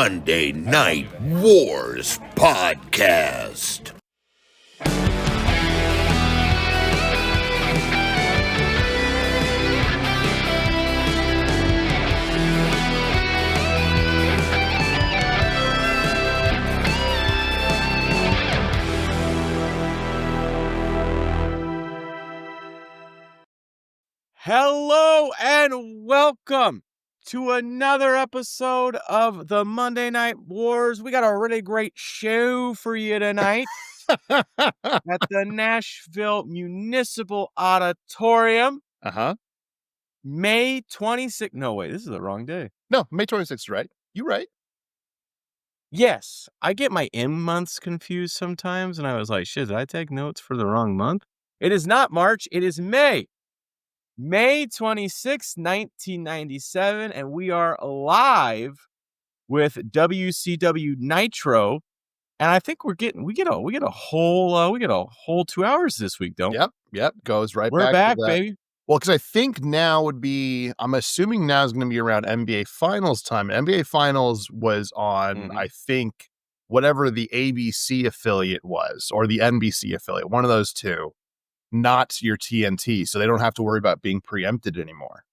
Monday Night Wars podcast. Hello and welcome to another episode of the Monday Night Wars. We got a really great show for you tonight at the Nashville Municipal Auditorium. May 26th. No, wait, this is the wrong day. No, May 26th, right? You right. Yes, I get my M months confused sometimes, and I was like, shit, did I take notes for the wrong month? It is not March, it is May. May 26, 1997, and we are live with WCW Nitro, and I think we get a whole 2 hours this week, don't we? Yep, goes right We're back, to that. baby. Well, because I think now would be, I'm assuming now is going to be around NBA Finals time. NBA Finals was on, I think, whatever the ABC affiliate was, or the NBC affiliate, one of those two. Not your TNT, so they don't have to worry about being preempted anymore.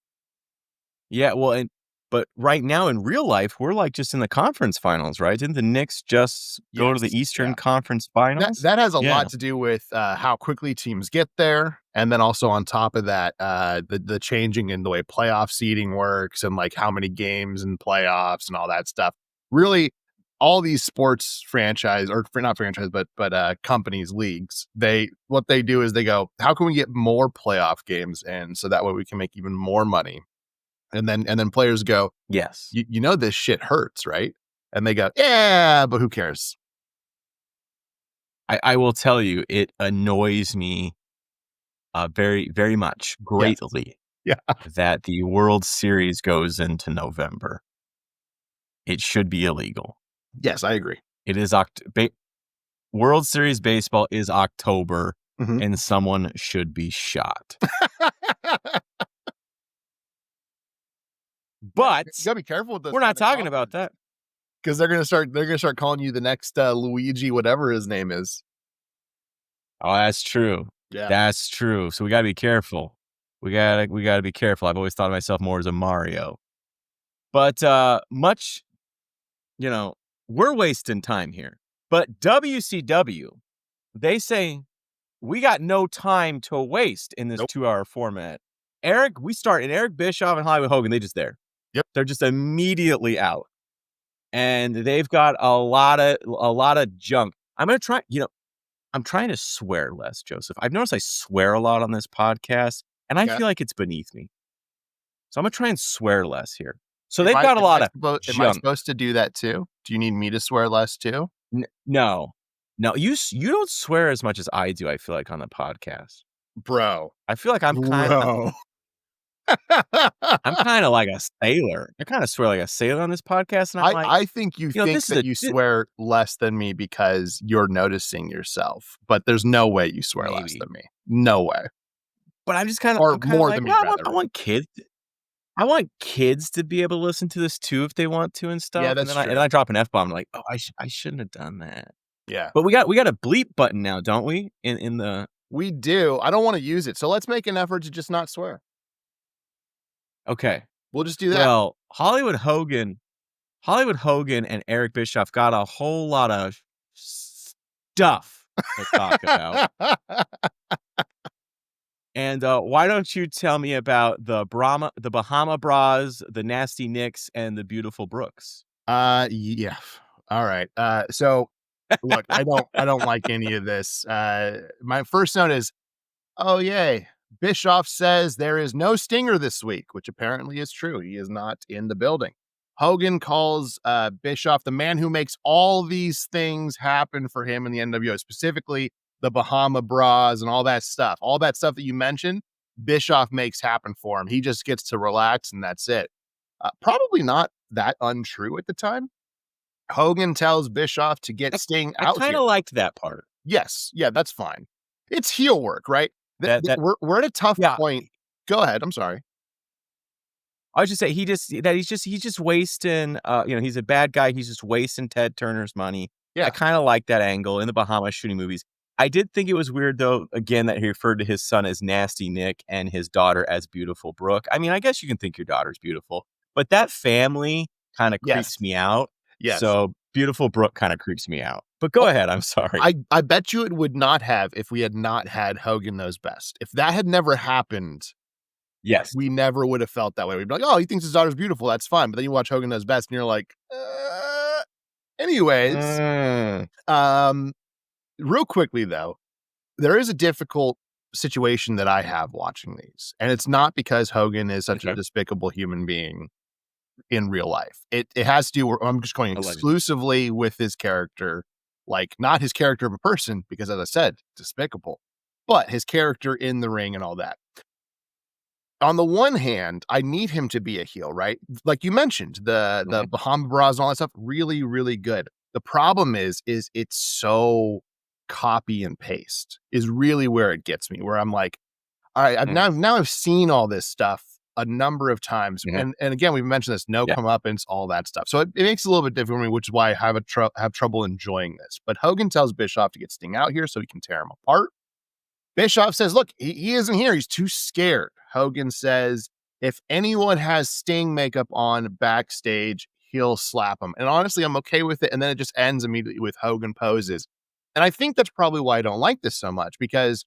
Yeah, well, but right now in real life, we're like just in the conference finals, right? Didn't the Knicks just go to the Eastern Conference Finals? That has a lot to do with how quickly teams get there, and then also on top of that, the changing in the way playoff seeding works, and like how many games in playoffs and all that stuff. Really, all these sports franchise, or not franchise, but companies, leagues, what they do is they go, how can we get more playoff games in so that way we can make even more money? And then players go, yes, you know this shit hurts, right? And they go, yeah, but who cares? I will tell you, it annoys me very, very much, greatly, that the World Series goes into November. It should be illegal. Yes, I agree. It is World Series baseball is October, and someone should be shot. But you gotta be careful with this. We're not talking about that, because they're gonna start calling you the next Luigi, whatever his name is. Oh, that's true. Yeah, that's true. So we gotta be careful. We gotta be careful. I've always thought of myself more as a Mario, but we're wasting time here. But WCW, they say we got no time to waste in this 2-hour format. Eric Bischoff and Hollywood Hogan, they just there. Yep. They're just immediately out. And they've got a lot of junk. I'm trying to swear less, Joseph. I've noticed I swear a lot on this podcast, and I feel like it's beneath me. So I'm going to try and swear less here. So they've got a lot of junk. Am I supposed to do that too? Do you need me to swear less too? No. You don't swear as much as I do, I feel like, on the podcast. Bro. I feel like I'm kind of like a sailor. I kind of swear like a sailor on this podcast. And I think you think that you swear less than me because you're noticing yourself. But there's no way you swear less than me. No way. But I'm just kind of... Or more than me, rather. I want kids to be able to listen to this too if they want to and stuff. Yeah, that's true. And I drop an F-bomb. I'm like, oh, I shouldn't have done that. Yeah. But we got a bleep button now, don't we? In the... We do. I don't want to use it. So let's make an effort to just not swear. Okay. We'll just do that. Well, Hollywood Hogan and Eric Bischoff got a whole lot of stuff to talk about. And why don't you tell me about the Bahama Bras, the Nasty Nicks, and the Beautiful Brooks? Yeah. All right. So look, I don't like any of this. My first note is, oh yay, Bischoff says there is no Stinger this week, which apparently is true. He is not in the building. Hogan calls Bischoff the man who makes all these things happen for him in the NWO, specifically the Bahama Bras and all that stuff that you mentioned. Bischoff makes happen for him. He just gets to relax and that's it. Probably not that untrue at the time. Hogan tells Bischoff to get Sting out. I kind of liked that part. Yes. Yeah, that's fine. It's heel work, right? We're at a tough point. Go ahead. I'm sorry. I was just say he's just wasting, he's a bad guy. He's just wasting Ted Turner's money. I Yeah. kind of like that angle in the Bahamas shooting movies. I did think it was weird though, again, that he referred to his son as Nasty Nick and his daughter as Beautiful Brooke. I mean, I guess you can think your daughter's beautiful, but that family kind of Yes. creeps me out. Yes. So Beautiful Brooke kind of creeps me out. But go ahead. I'm sorry. I bet you it would not have if we had not had Hogan Knows Best. If that had never happened, Yes. we never would have felt that way. We'd be like, "Oh, he thinks his daughter's beautiful. That's fine." But then you watch Hogan Knows Best, and you're like, anyways, real quickly though, there is a difficult situation that I have watching these, and it's not because Hogan is such a Okay. despicable human being in real life. It has to do with, I'm just going Allegedly. exclusively with his character, like not his character of a person, because as I said, despicable, but his character in the ring and all that. On the one hand, I need him to be a heel, right? Like you mentioned, the Mhm. Bahama Bras and all that stuff, really, really good. The problem is it's so copy and paste is really where it gets me, where I'm like, all right, Mhm. now I've seen all this stuff a number of times, Mhm. and again, we've mentioned this, no Yeah. comeuppance, all that stuff. So it makes it a little bit different for me, which is why I have trouble enjoying this. But Hogan tells Bischoff to get Sting out here so he can tear him apart. Bischoff says, look, he isn't here. He's too scared. Hogan says, if anyone has Sting makeup on backstage, he'll slap him. And honestly, I'm okay with it. And then it just ends immediately with Hogan poses. And I think that's probably why I don't like this so much, because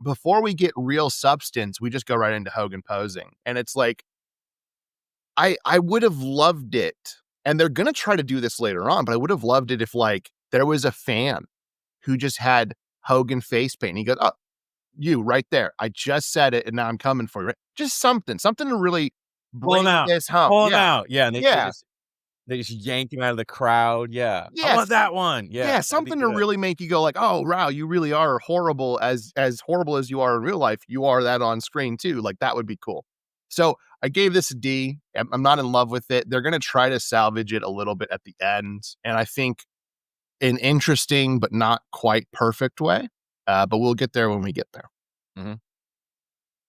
before we get real substance, we just go right into Hogan posing. And it's like, I would have loved it. And they're going to try to do this later on, but I would have loved it if like there was a fan who just had Hogan face paint. He goes, oh, you right there. I just said it and now I'm coming for you. Right? Just something to really Pull him bring out. this home. Pull him Yeah. out. Yeah. And Yeah. they just yank him out of the crowd. Yeah. I Yes. want that one. Yeah. Yeah. That'd be Something to good. really make you go like, oh, wow, you really are horrible as horrible as you are in real life. You are that on screen too. Like that would be cool. So I gave this a D. I'm not in love with it. They're going to try to salvage it a little bit at the end. And I think an interesting, but not quite perfect way. But we'll get there when we get there. Mhm.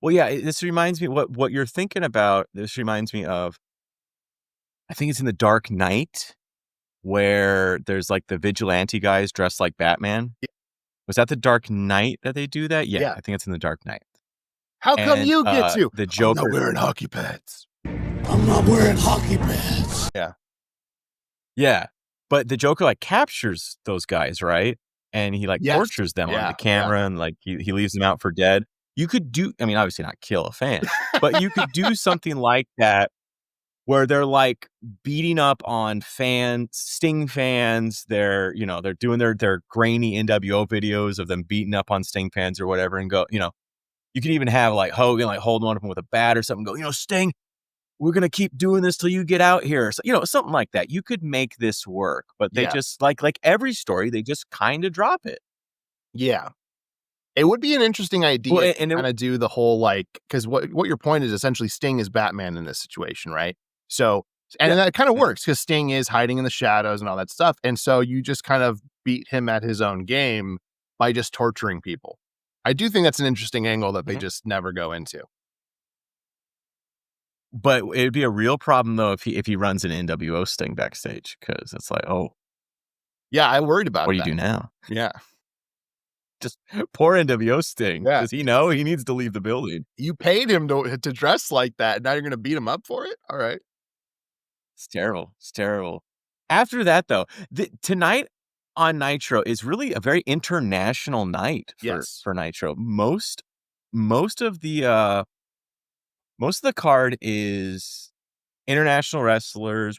Well, yeah, this reminds me what you're thinking about. This reminds me of, I think it's in The Dark Knight where there's like the vigilante guys dressed like Batman. Yeah. Was that The Dark Knight that they do that? Yeah, Yeah. I think it's in The Dark Knight. How come And you get to? the I'm Joker. not wearing hockey pads. I'm not wearing hockey pads. Yeah, but the Joker like captures those guys, right? And he like Yes. tortures them on Yeah, the camera, and like he leaves them out for dead. You could do, I mean, obviously not kill a fan, but you could do something like that where they're like beating up on Sting fans. They're doing their grainy NWO videos of them beating up on Sting fans or whatever, and go, you could even have like Hogan like holding one of them with a bat or something. Go, Sting, we're gonna keep doing this till you get out here. So, something like that. You could make this work, but they Yeah. just like every story, they just kind of drop it. Yeah. It would be an interesting idea Well, to and it, kinda do the whole, like, because what your point is essentially Sting is Batman in this situation, right? So and yeah, that kinda yeah. works because Sting is hiding in the shadows and all that stuff, and so you just kind of beat him at his own game by just torturing people. I do think that's an interesting angle that they Mhm. just never go into. But it'd be a real problem though if he runs an NWO Sting backstage, because it's like, oh, Yeah, I worried about what do you that. do now? Yeah. Just poor NWO Sting. Yeah. Does he know he needs to leave the building? You paid him to dress like that, and now you're gonna beat him up for it? Alright. It's terrible. It's terrible. After that, though, tonight on Nitro is really a very international night Yes. for Nitro. Most of the card is international wrestlers,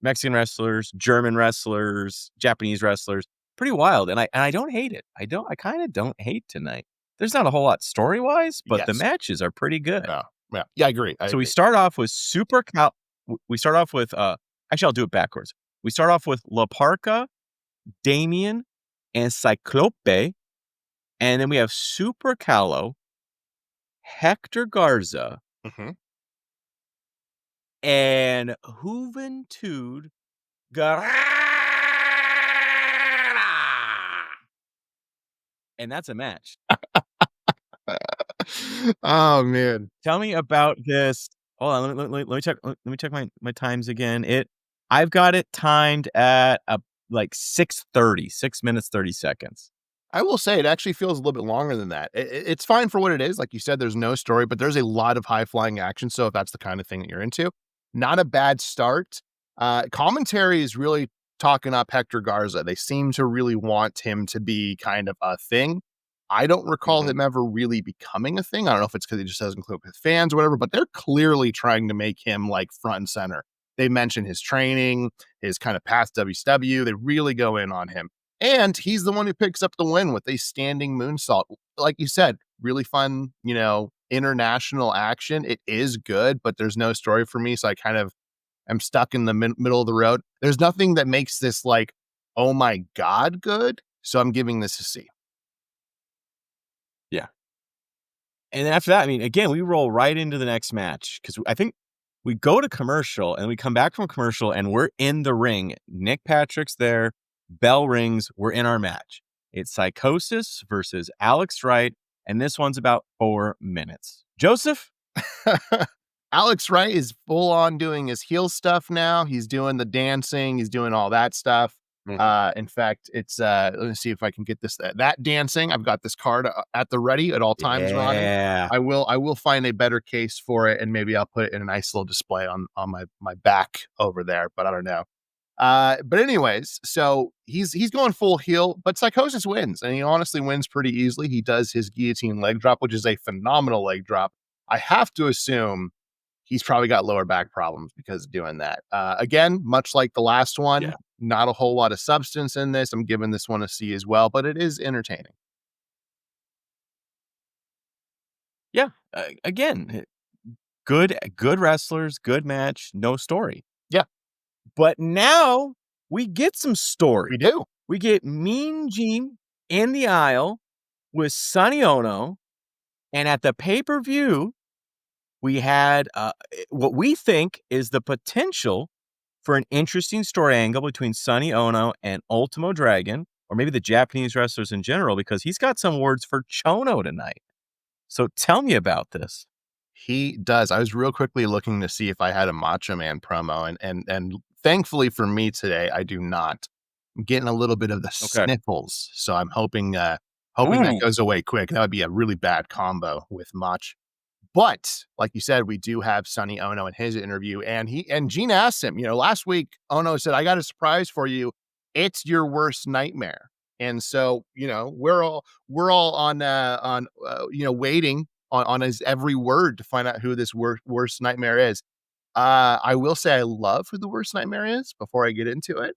Mexican wrestlers, German wrestlers, Japanese wrestlers. Pretty wild, and I don't hate it. I kind of don't hate tonight. There's not a whole lot story wise, but the Yes. matches are pretty good. Yeah. Yeah. Yeah, I agree. So we start off with we start off with actually I'll do it backwards. We start off with La Parca, Damien, and Cyclope, and then we have Super Calo, Hector Garza, Mhm. and Juventud Guerrera. And that's a match. Oh, man. Tell me about this Hold on, let me check my times again. I've got it timed at like 6:30, 6 minutes 30 seconds. I will say it actually feels a little bit longer than that. It's fine for what it is. Like you said, there's no story, but there's a lot of high flying action. So if that's the kind of thing that you're into, not a bad start. Commentary is really talking up Hector Garza. They seem to really want him to be kind of a thing. I don't recall him ever really becoming a thing. I don't know if it's because he just doesn't click with fans or whatever, but they're clearly trying to make him like front and center. They mention his training, his kind of past WCW. They really go in on him. And he's the one who picks up the win with a standing moonsault. Like you said, really fun, international action. It is good, but there's no story for me. So I kind of am stuck in the middle of the road. There's nothing that makes this like, oh my God, good. So I'm giving this a C. Yeah. And then after that, I mean, again, we roll right into the next match because I think we go to commercial and we come back from commercial and we're in the ring. Nick Patrick's there. Bell rings. We're in our match. It's Psychosis versus Alex Wright. And this one's about 4 minutes. Joseph? Alex Wright is full on doing his heel stuff now. He's doing the dancing. He's doing all that stuff. In fact, it's let me see if I can get this that dancing. I've got this card at the ready at all times. Yeah. I will find a better case for it, and maybe I'll put it in a nice little display on my back over there. But I don't know. But anyways, so he's going full heel, but Psychosis wins, and he honestly wins pretty easily. He does his guillotine leg drop, which is a phenomenal leg drop. I have to assume he's probably got lower back problems because of doing that. Again, much like the last one, not a whole lot of substance in this. I'm giving this one a C as well, but it is entertaining. Yeah. Again, good wrestlers, good match, no story. Yeah. But now we get some story. We do. We get Mean Gene in the aisle with Sonny Ono. And at the pay-per-view, we had what we think is the potential for an interesting story angle between Sonny Ono and Ultimo Dragon, or maybe the Japanese wrestlers in general, because he's got some words for Chono tonight. So tell me about this. He does. I was real quickly looking to see if I had a Macho Man promo, and thankfully for me today, I do not. I'm getting a little bit of the sniffles, so I'm hoping that goes away quick. That would be a really bad combo with Mach. But like you said, we do have Sonny Ono in his interview, and Gene asked him. Last week Ono said, "I got a surprise for you. It's your worst nightmare." And so we're all on waiting on his every word to find out who this worst nightmare is. I will say I love who the worst nightmare is before I get into it.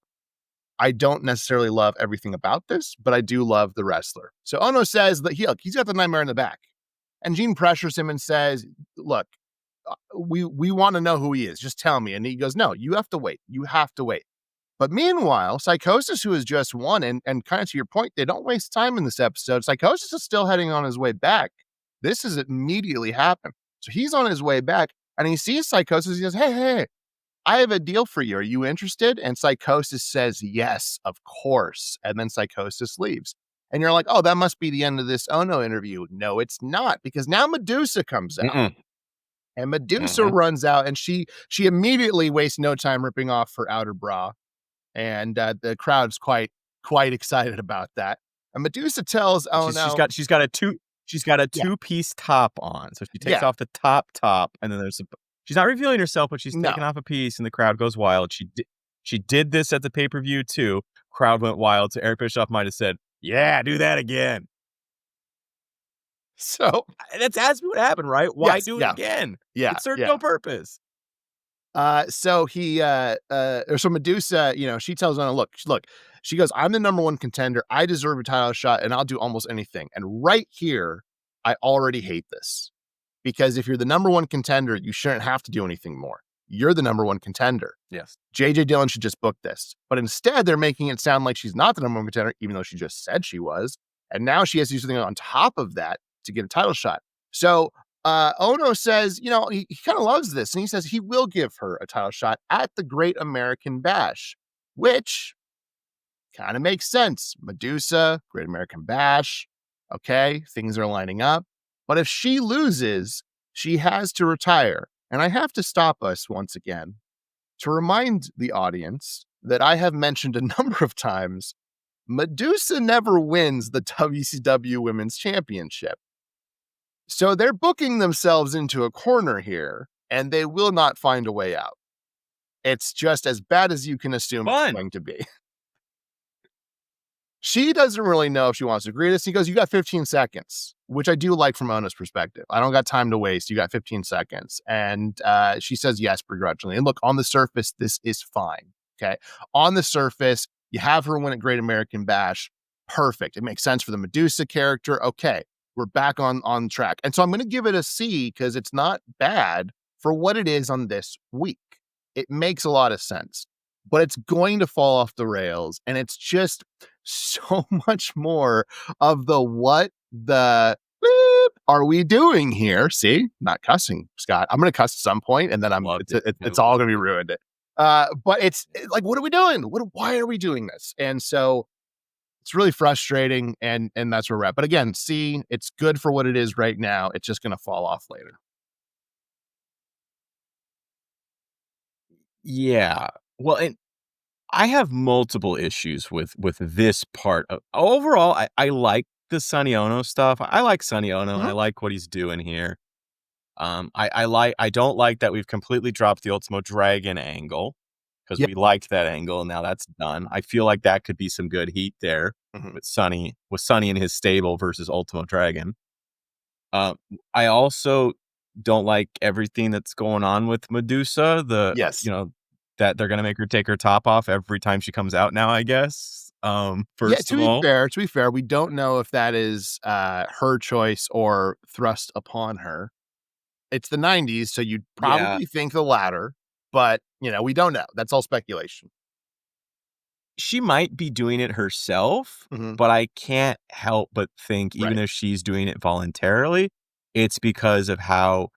I don't necessarily love everything about this, but I do love the wrestler. So Ono says that he's got the nightmare in the back. And Gene pressures him and says, look, we want to know who he is. Just tell me. And he goes, no, you have to wait. You have to wait. But meanwhile, Psychosis, who has just won, and kind of to your point, they don't waste time in this episode. Psychosis is still heading on his way back. This has immediately happened. So he's on his way back and he sees Psychosis. He says, hey, I have a deal for you. Are you interested? And Psychosis says, yes, of course. And then Psychosis leaves. And you're like, oh, that must be the end of this Ono interview. No, it's not, because now Medusa comes out. And Medusa runs out, and she immediately wastes no time ripping off her outer bra. And the crowd's quite excited about that. And Medusa tells Ono, she's got a two-piece top on. So she takes off the top, and then she's not revealing herself, but she's taking off a piece, and the crowd goes wild. She did this at the pay-per-view too. Crowd went wild. So Eric Bischoff might have said, yeah, do that again. So that's what happened, right? Why do it again? Yeah. It served no purpose. So Medusa, she tells Ono, look, she goes, I'm the number one contender. I deserve a title shot, and I'll do almost anything. And right here, I already hate this, because if you're the number one contender, you shouldn't have to do anything more. You're the number one contender. Yes. JJ Dillon should just book this. But instead, they're making it sound like she's not the number one contender, even though she just said she was. And now she has to do something on top of that to get a title shot. So Ono says, he kind of loves this. And he says he will give her a title shot at the Great American Bash, which kind of makes sense. Medusa, Great American Bash. Okay, things are lining up. But if she loses, she has to retire. And I have to stop us once again to remind the audience that I have mentioned a number of times Medusa never wins the WCW Women's Championship. So they're booking themselves into a corner here, and they will not find a way out. It's just as bad as you can assume it's Fun. going to be. She doesn't really know if she wants to agree to this. He goes, you got 15 seconds, which I do like from Ona's perspective. I don't got time to waste. You got 15 seconds. And she says yes, begrudgingly. And look, on the surface, this is fine. Okay. On the surface, you have her win at Great American Bash. Perfect. It makes sense for the Medusa character. Okay. We're back on track. And so I'm going to give it a C because it's not bad for what it is on this week. It makes a lot of sense, but it's going to fall off the rails. And it's just so much more of the what the bleep are we doing here? See, not cussing, Scott. I'm going to cuss at some point, and then it's all going to be ruined. But it's like, what are we doing? Why are we doing this? And so it's really frustrating, and that's where we're at. But again, see, it's good for what it is right now. It's just going to fall off later. Yeah. Well, and I have multiple issues with this part of overall. I like the Sonny Ono stuff. I like Sonny Ono. Mhm. I like what he's doing here. I don't like that we've completely dropped the Ultimo Dragon angle because Yep. we liked that angle and now that's done. I feel like that could be some good heat there Mhm. with Sonny and his stable versus Ultimo Dragon. I also don't like everything that's going on with Medusa. Yes. That they're gonna make her take her top off every time she comes out now, I guess. First of all. To be fair, we don't know if that is her choice or thrust upon her. It's the 90s, so you'd Yeah. probably think the latter, but we don't know. That's all speculation. She might be doing it herself, Mhm. but I can't help but think even Right. if she's doing it voluntarily, it's because of how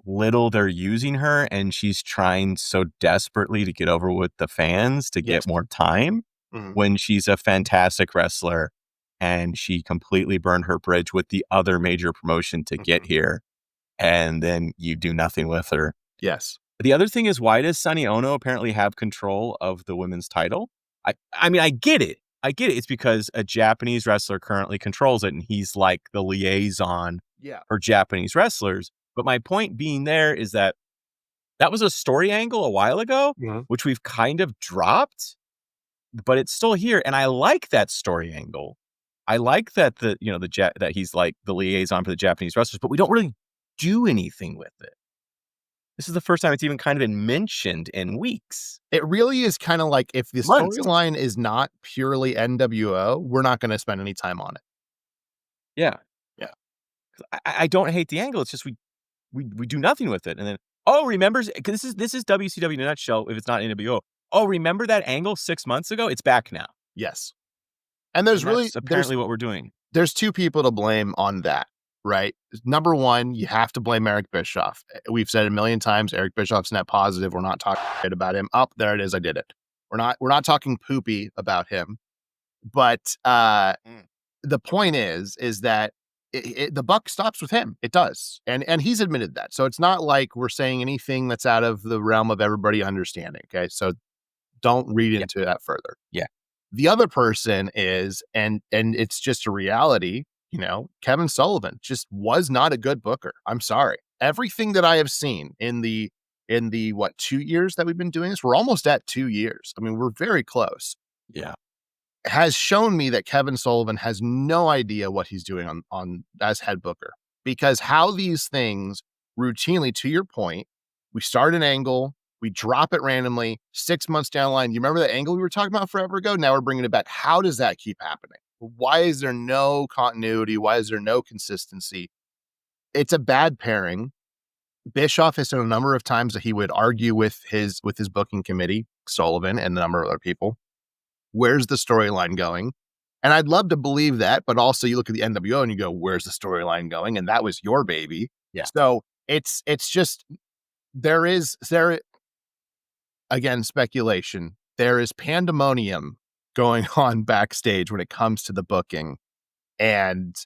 little they're using her, and she's trying so desperately to get over with the fans to Yes. get more time Mhm. when she's a fantastic wrestler, and she completely burned her bridge with the other major promotion to get Mhm. here, and then you do nothing with her. Yes. The other thing is, why does Sonny Ono apparently have control of the women's title? I mean, I get it. It's because a Japanese wrestler currently controls it, and he's like the liaison Yeah. for Japanese wrestlers. But my point being there is that was a story angle a while ago, Mhm. which we've kind of dropped, but it's still here. And I like that story angle. I like that that he's like the liaison for the Japanese wrestlers, but we don't really do anything with it. This is the first time it's even kind of been mentioned in weeks. It really is kind of like if the Months. storyline is not purely NWO, we're not going to spend any time on it. Yeah. Yeah. I don't hate the angle. It's just we do nothing with it. And then, oh, remembers, because this is WCW in a nutshell if it's not NWO. Oh, remember that angle 6 months ago? It's back now. Yes. And And that's apparently what we're doing. there's two people to blame on that, right? Number one, you have to blame Eric Bischoff. We've said it a million times, Eric Bischoff's net positive. We're not talking shit about him. Oh, there it is. I did it. We're not talking poopy about him. But the point is that the buck stops with him. It does. And he's admitted that. So it's not like we're saying anything that's out of the realm of everybody understanding. Okay. So don't read into that further. Yeah. The other person is, and it's just a reality, Kevin Sullivan just was not a good booker. I'm sorry. Everything that I have seen in the 2 years that we've been doing this, we're almost at 2 years. I mean, we're very close. Yeah. Has shown me that Kevin Sullivan has no idea what he's doing on as head booker, because how these things routinely, to your point, we start an angle, we drop it randomly 6 months down the line. You remember that angle we were talking about forever ago? Now we're bringing it back. How does that keep happening? Why is there no continuity? Why is there no consistency? It's a bad pairing. Bischoff has said a number of times that he would argue with his booking committee, Sullivan, and a number of other people. Where's the storyline going? And I'd love to believe that, but also you look at the NWO and you go, where's the storyline going? And that was your baby. Yeah. So it's just there again, speculation. There is pandemonium going on backstage when it comes to the booking. And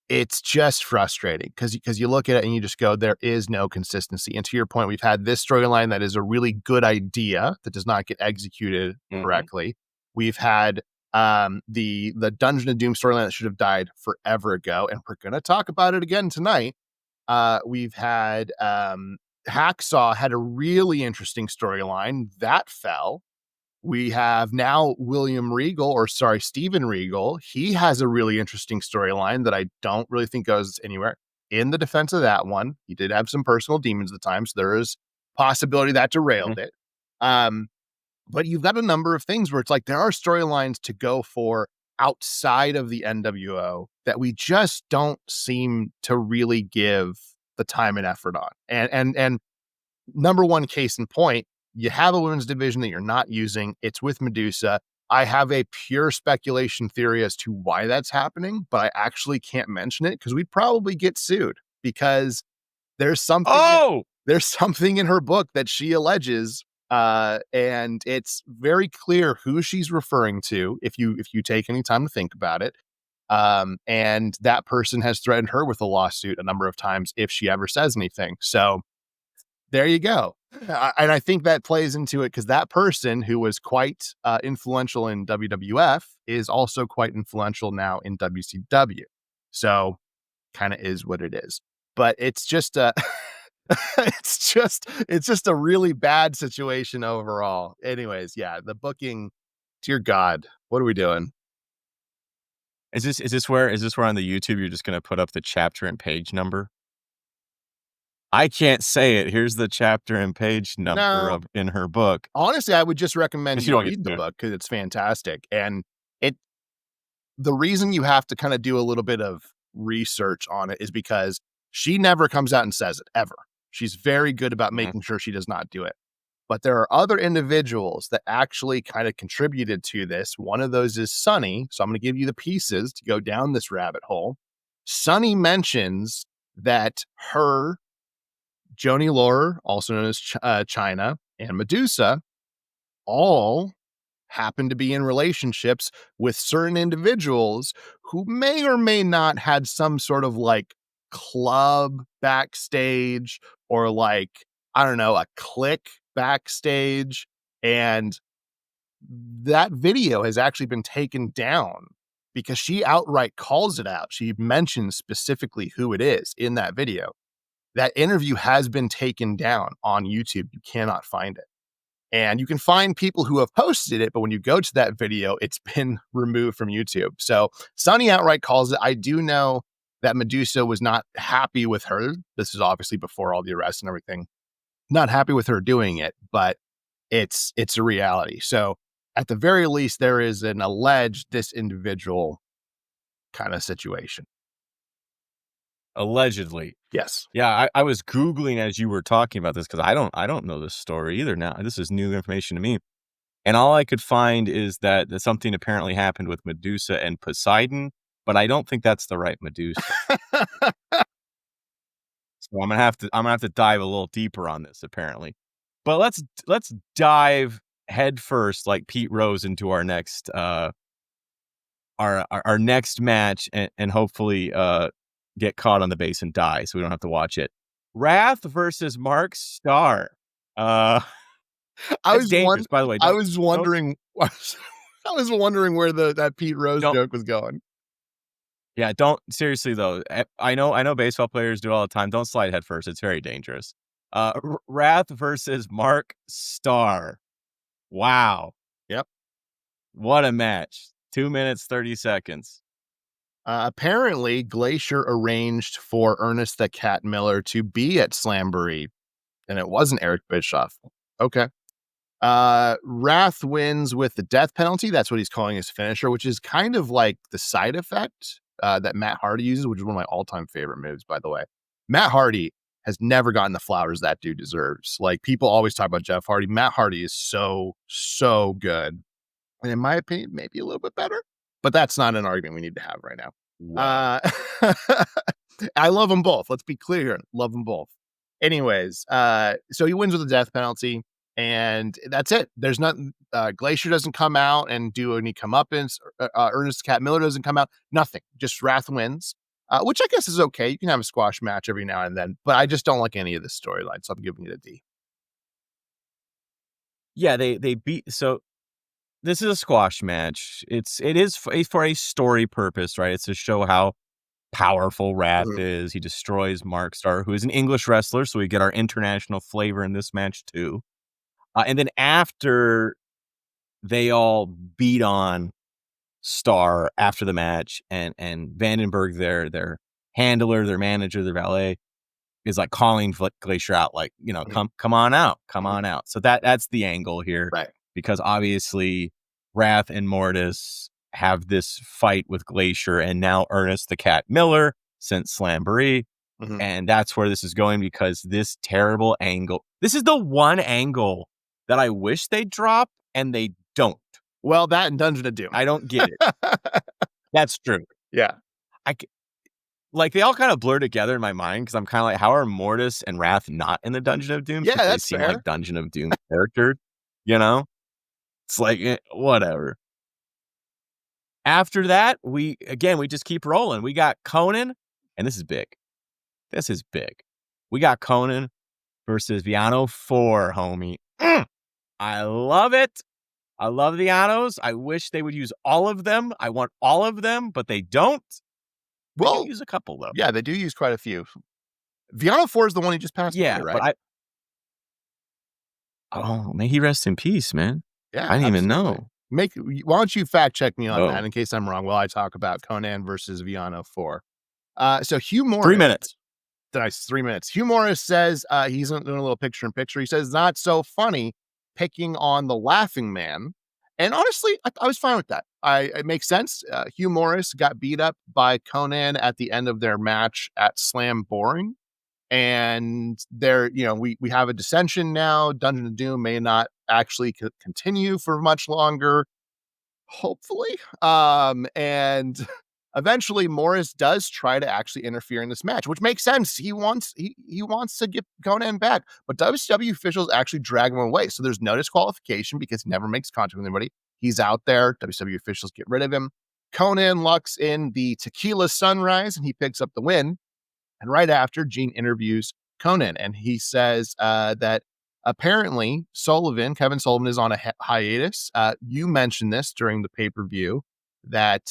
it's just frustrating because you look at it and you just go, there is no consistency. And to your point, we've had this storyline that is a really good idea that does not get executed correctly. We've had the Dungeon of Doom storyline that should have died forever ago, and we're gonna talk about it again tonight. We've had Hacksaw had a really interesting storyline that fell. We have now Steven Regal. He has a really interesting storyline that I don't really think goes anywhere. In the defense of that one, he did have some personal demons at the time, so there is possibility that derailed it. But you've got a number of things where it's like there are storylines to go for outside of the NWO that we just don't seem to really give the time and effort on. And number one case in point, you have a women's division that you're not using. It's with Medusa. I have a pure speculation theory as to why that's happening, but I actually can't mention it because we'd probably get sued because there's something there's something in her book that she alleges, and it's very clear who she's referring to if you take any time to think about it. And that person has threatened her with a lawsuit a number of times if she ever says anything. So there you go. And I think that plays into it because that person who was quite influential in WWF is also quite influential now in WCW. So kind of is what it is. But it's just it's just a really bad situation overall. Anyways, yeah, the booking, dear God, what are we doing? Is this where on the YouTube you're just gonna put up the chapter and page number? I can't say it. Here's the chapter and page number in her book. Honestly, I would just recommend you don't read the book because it's fantastic. And the reason you have to kind of do a little bit of research on it is because she never comes out and says it ever. She's very good about making sure she does not do it. But there are other individuals that actually kind of contributed to this. One of those is Sunny. So I'm going to give you the pieces to go down this rabbit hole. Sunny mentions that her, Joni Laurer, also known as China, and Medusa all happen to be in relationships with certain individuals who may or may not had some sort of like club backstage or like, I don't know, a clique backstage. And that video has actually been taken down because she outright calls it out. She mentions specifically who it is in that video. That interview has been taken down on YouTube. You cannot find it. And you can find people who have posted it, but when you go to that video, it's been removed from YouTube. So Sunny outright calls it. I do know that Medusa was not happy with her. This is obviously before all the arrests and everything. Not happy with her doing it, but it's a reality. So at the very least, there is an alleged this individual kind of situation. Allegedly. Yes. Yeah, I was Googling as you were talking about this because I don't know this story either now. This is new information to me. And all I could find is that something apparently happened with Medusa and Poseidon, but I don't think that's the right Medusa. So I'm gonna have to dive a little deeper on this apparently. But let's dive headfirst like Pete Rose into our next our next match and hopefully get caught on the base and die so we don't have to watch it. Wrath versus Mark Starr. I was dangerous, by the way. I was wondering where that Pete Rose joke was going. Yeah, don't seriously though. I know baseball players do it all the time. Don't slide head first. It's very dangerous. Wrath versus Mark Starr. Wow. Yep. What a match. 2 minutes, 30 seconds. Apparently, Glacier arranged for Ernest the Cat Miller to be at Slamboree, and it wasn't Eric Bischoff. Okay. Wrath wins with the death penalty. That's what he's calling his finisher, which is kind of like the side effect that Matt Hardy uses, which is one of my all-time favorite moves, by the way. Matt Hardy has never gotten the flowers that dude deserves. Like, people always talk about Jeff Hardy. Matt Hardy is so good. And in my opinion, maybe a little bit better. But that's not an argument we need to have right now. Wow. I love them both. Let's be clear here. Love them both. Anyways, so he wins with the death penalty, and that's it. There's nothing. Glacier doesn't come out and do any comeuppance. Ernest Cat Miller doesn't come out. Nothing. Just Wrath wins. which I guess is okay. You can have a squash match every now and then, but I just don't like any of this storyline, so I'm giving it a D. Yeah, they beat. So this is a squash match. It is for a story purpose, right? It's to show how powerful Wrath Mhm, is. He destroys Markstar, who is an English wrestler, so we get our international flavor in this match too. And then after they all beat on Star after the match, and Vandenberg, their handler, their manager, their valet, is like calling Glacier out, like, mhm, come on out, come mhm. on out. So that's the angle here, Right. because obviously Wrath and Mortis have this fight with Glacier, and now Ernest the Cat Miller sent Slamboree, Mhm. and that's where this is going, because this terrible angle. This is the one angle that I wish they'd drop, and they don't. Well, that and Dungeon of Doom. I don't get it. That's true. Yeah. I c Like, they all kind of blur together in my mind, because I'm kinda like, how are Mortis and Wrath not in the Dungeon of Doom, Yeah, since they that's seem fair. like Dungeon of Doom characters, you know? It's like, whatever. After that, we just keep rolling. We got Conan, and this is big. This is big. We got Conan versus Viano 4, homie. I love it. I love the Vianos. I wish they would use all of them. I want all of them, but they don't. They do Well, use a couple, though. yeah, they do use quite a few. Viano 4 is the one he just passed away, Yeah, but right? may he rest in peace, man. Yeah, I didn't even absolutely. know. Why don't you fact check me on that Oh, in case I'm wrong while I talk about Conan versus Viano 4. So Hugh 3 Morris, minutes. nice 3 minutes. Hugh Morris says, he's doing a little picture in picture. He says, "Not so funny picking on the laughing man." And honestly, I was fine with that. It makes sense. Hugh Morris got beat up by Conan at the end of their match at Slam Boring. And there, we have a dissension now. Dungeon of Doom may not actually continue for much longer, hopefully. And eventually Morris does try to actually interfere in this match, which makes sense. He wants to get Conan back, but WCW officials actually drag him away. So there's no disqualification because he never makes contact with anybody. He's out there. WCW officials get rid of him. Conan lucks in the Tequila Sunrise and he picks up the win. And right after, Gene interviews Conan, and he says that apparently Kevin Sullivan, is on a hiatus. You mentioned this during the pay per view that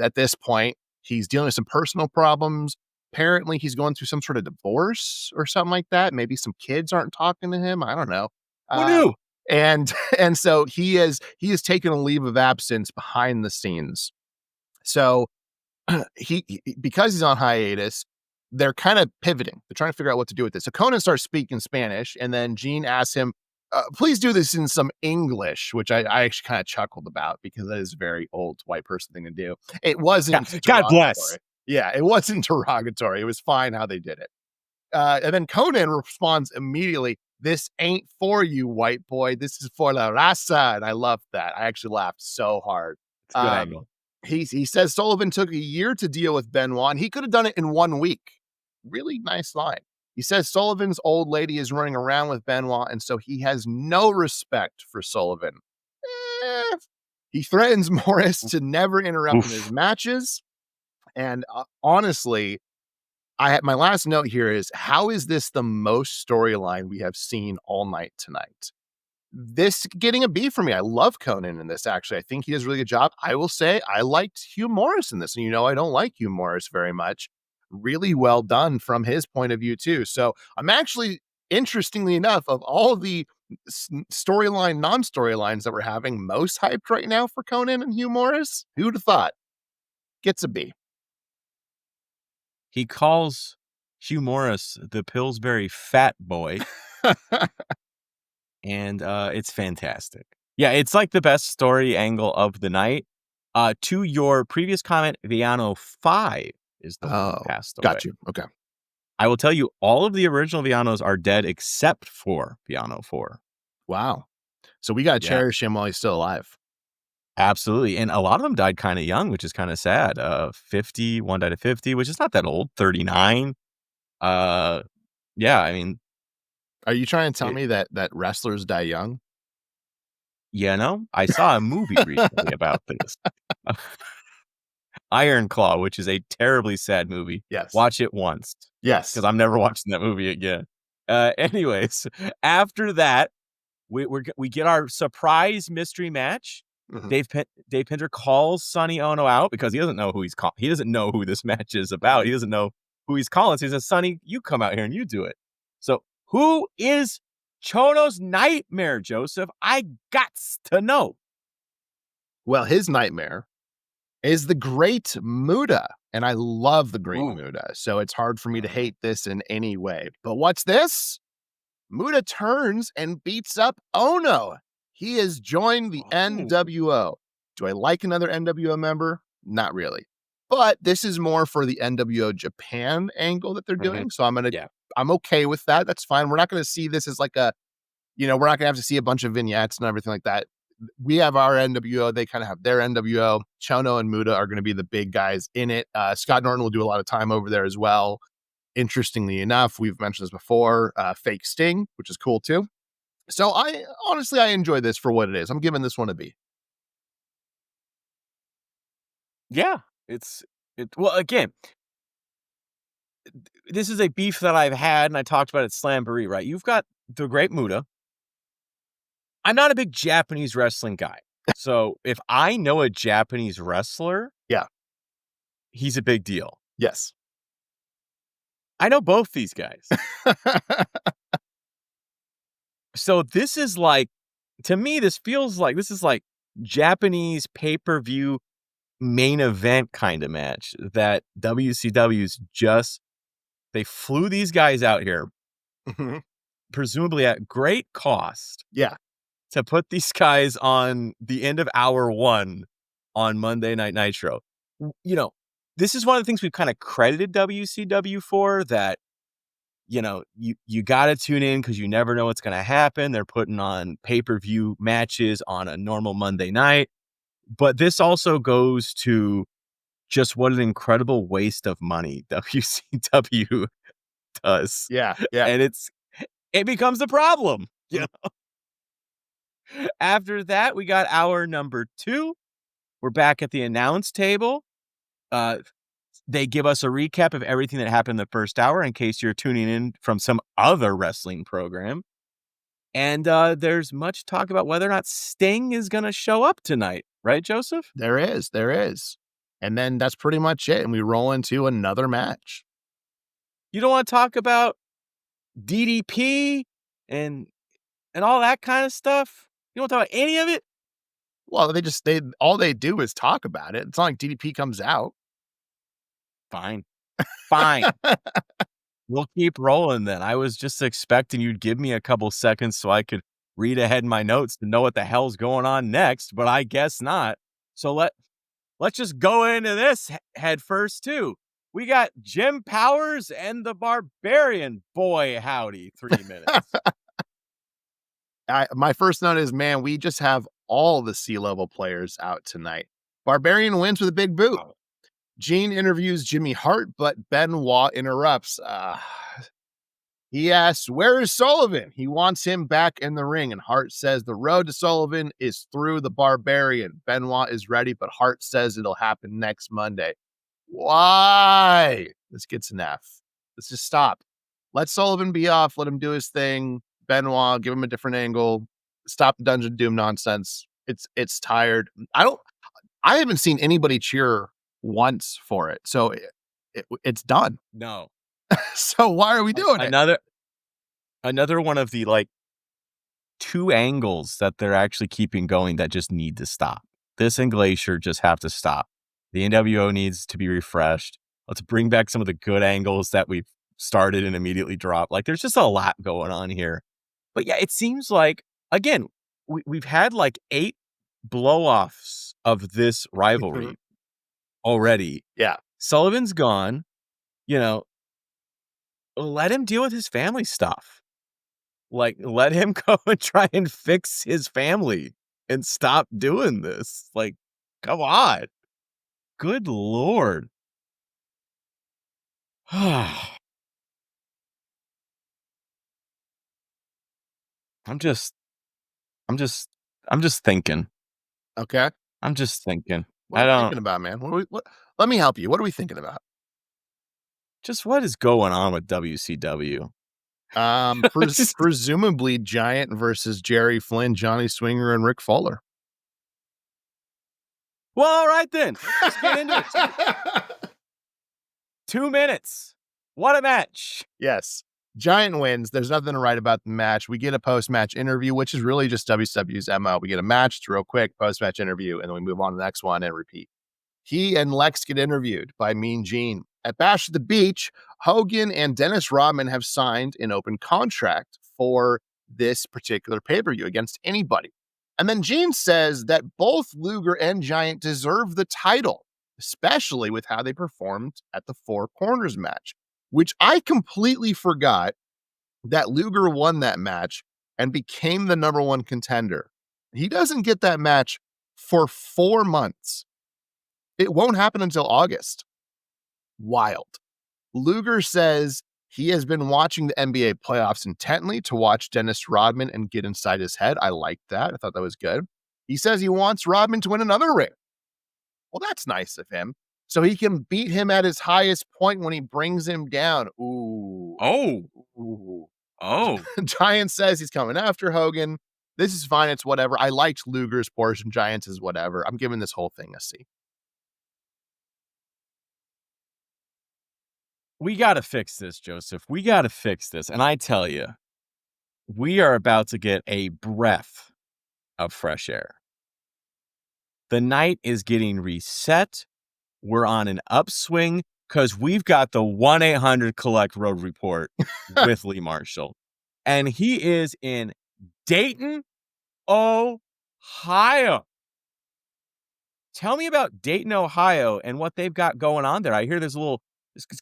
at this point he's dealing with some personal problems. Apparently, he's going through some sort of divorce or something like that. Maybe some kids aren't talking to him. I don't know. Who Uh, knew? and and so he has taken a leave of absence behind the scenes. So because he's on hiatus, they're kind of pivoting. They're trying to figure out what to do with this. So Conan starts speaking Spanish, and then Gene asks him, "Please do this in some English," which I actually kind of chuckled about because that is a very old white person thing to do. It wasn't God bless. derogatory. Yeah, it wasn't derogatory. It was fine how they did it. And then Conan responds immediately, "This ain't for you, white boy. This is for la raza." And I loved that. I actually laughed so hard. It's a good Um, angle. he says Sullivan took a year to deal with Benoit, and he could have done it in 1 week. Really nice line. He says Sullivan's old lady is running around with Benoit, and so he has no respect for Sullivan. Eh. He threatens Morris to never interrupt in his Oof. matches. And honestly, my last note here is, how is this the most storyline we have seen all night tonight? This getting a B for me. I love Conan in this, actually. I think he does a really good job. I will say I liked Hugh Morris in this, and I don't like Hugh Morris very much. Really well done from his point of view, too. So I'm actually, interestingly enough, of all the storyline, non-storylines that we're having, most hyped right now for Conan and Hugh Morris. Who'd have thought? Gets a B. He calls Hugh Morris the Pillsbury fat boy, and it's fantastic. Yeah, it's like the best story angle of the night. To your previous comment, Viano 5 is the one who Oh, passed away. got you. Okay. I will tell you, all of the original Vianos are dead except for Viano 4. Wow. So we got to Yeah, cherish him while he's still alive. absolutely. And a lot of them died kind of young, which is kind of sad. 50, one died at 50, which is not that old, 39. Uh, yeah, I mean, Are you trying to tell it, me that wrestlers die young? I saw a movie recently about this. Iron Claw, which is a terribly sad movie. Yes. Watch it once. Yes. Because I'm never watching that movie again. Anyways, after that, we get our surprise mystery match. Mhm. Dave Pinder calls Sonny Ono out because he doesn't know who he's calling. He doesn't know who this match is about. He doesn't know who he's calling. So he says, Sonny, you come out here and you do it. So who is Chono's nightmare, Joseph? I gots to know. Well, his nightmare is the Great Muta, and I love the Great Ooh. Muta, so it's hard for me to hate this in any way. But what's this? Muta turns and beats up Ono. He has joined the NWO. Do I like another NWO member? Not really. But this is more for the NWO Japan angle that they're doing. So I'm okay with that. That's fine. We're not going to see this as like a, we're not going to have to see a bunch of vignettes and everything like that. We have our NWO. They kind of have their NWO. Chono and Muta are going to be the big guys in it. Scott Norton will do a lot of time over there as well. Interestingly enough, we've mentioned this before, fake Sting, which is cool too. So I enjoy this for what it is. I'm giving this one a B. Yeah, well, again, this is a beef that I've had, and I talked about it at Slamboree, right? You've got the Great Muta. I'm not a big Japanese wrestling guy. So if I know a Japanese wrestler, yeah, he's a big deal. Yes. I know both these guys. So this is like, to me, this feels like this is like Japanese pay-per-view main event kind of match that WCW's they flew these guys out here, presumably at great cost. Yeah. To put these guys on the end of hour 1 on Monday Night Nitro. This is one of the things we've kind of credited WCW for, that, you got to tune in because you never know what's going to happen. They're putting on pay-per-view matches on a normal Monday night. But this also goes to just what an incredible waste of money WCW does. Yeah. And it becomes a problem. After that, we got hour number 2. We're back at the announce table. They give us a recap of everything that happened in the first hour in case you're tuning in from some other wrestling program. And there's much talk about whether or not Sting is going to show up tonight. Right, Joseph? There is. And then that's pretty much it. And we roll into another match. You don't want to talk about DDP and all that kind of stuff? You don't want to talk about any of it? Well, all they do is talk about it. It's not like DDP comes out. Fine. We'll keep rolling then. I was just expecting you'd give me a couple seconds so I could read ahead in my notes to know what the hell's going on next, but I guess not. So let's just go into this head first too. We got Jim Powers and the Barbarian. Boy, howdy, 3 minutes. My first note is, man, we just have all the C-level players out tonight. Barbarian wins with a big boot. Gene interviews Jimmy Hart, but Benoit interrupts. He asks, where is Sullivan? He wants him back in the ring, and Hart says the road to Sullivan is through the Barbarian. Benoit is ready, but Hart says it'll happen next Monday. Why? This gets an F. Let's just stop. Let Sullivan be off. Let him do his thing. Benoit, give him a different angle. Stop the Dungeon of Doom nonsense. It's tired. I haven't seen anybody cheer once for it. So it's done. No. So why are we doing it? Another one of the like 2 angles that they're actually keeping going that just need to stop. This and Glacier just have to stop. The NWO needs to be refreshed. Let's bring back some of the good angles that we've started and immediately dropped. Like, there's just a lot going on here. But yeah, it seems like, again, we've had like 8 blow-offs of this rivalry already. Yeah. Sullivan's gone. Let him deal with his family stuff. Like, let him go and try and fix his family and stop doing this. Like, come on. Good Lord. I'm just thinking. Okay. I'm just thinking. What I are we don't. thinking about, man? What let me help you. What are we thinking about? Just what is going on with WCW? Just Presumably Giant versus Jerry Flynn, Johnny Swinger, and Rick Fuller. well, all right then. Let's just get into it. 2 minutes. What a match. Yes. Giant wins. There's nothing to write about the match. We get a post-match interview, which is really just WCW's MO. We get a match, it's real quick, post-match interview, and then we move on to the next one and repeat. He and Lex get interviewed by Mean Gene. At Bash at the Beach, Hogan and Dennis Rodman have signed an open contract for this particular pay-per-view against anybody. And then Gene says that both Luger and Giant deserve the title, especially with how they performed at the Four Corners match, which I completely forgot that Luger won that match and became the number one contender. He doesn't get that match for 4 months. It won't happen until August. Wild. Luger says he has been watching the NBA playoffs intently to watch Dennis Rodman and get inside his head. I liked that. I thought that was good. He says he wants Rodman to win another ring. Well, that's nice of him. So he can beat him at his highest point when he brings him down. Ooh. Oh. Ooh. Oh. Giant says he's coming after Hogan. This is fine. It's whatever. I liked Luger's portion. Giants is whatever. I'm giving this whole thing a C. We got to fix this, Joseph. We got to fix this. And I tell you, we are about to get a breath of fresh air. The night is getting reset. We're on an upswing because we've got the 1-800-COLLECT road report with Lee Marshall. And he is in Dayton, Ohio. Tell me about Dayton, Ohio and what they've got going on there. I hear there's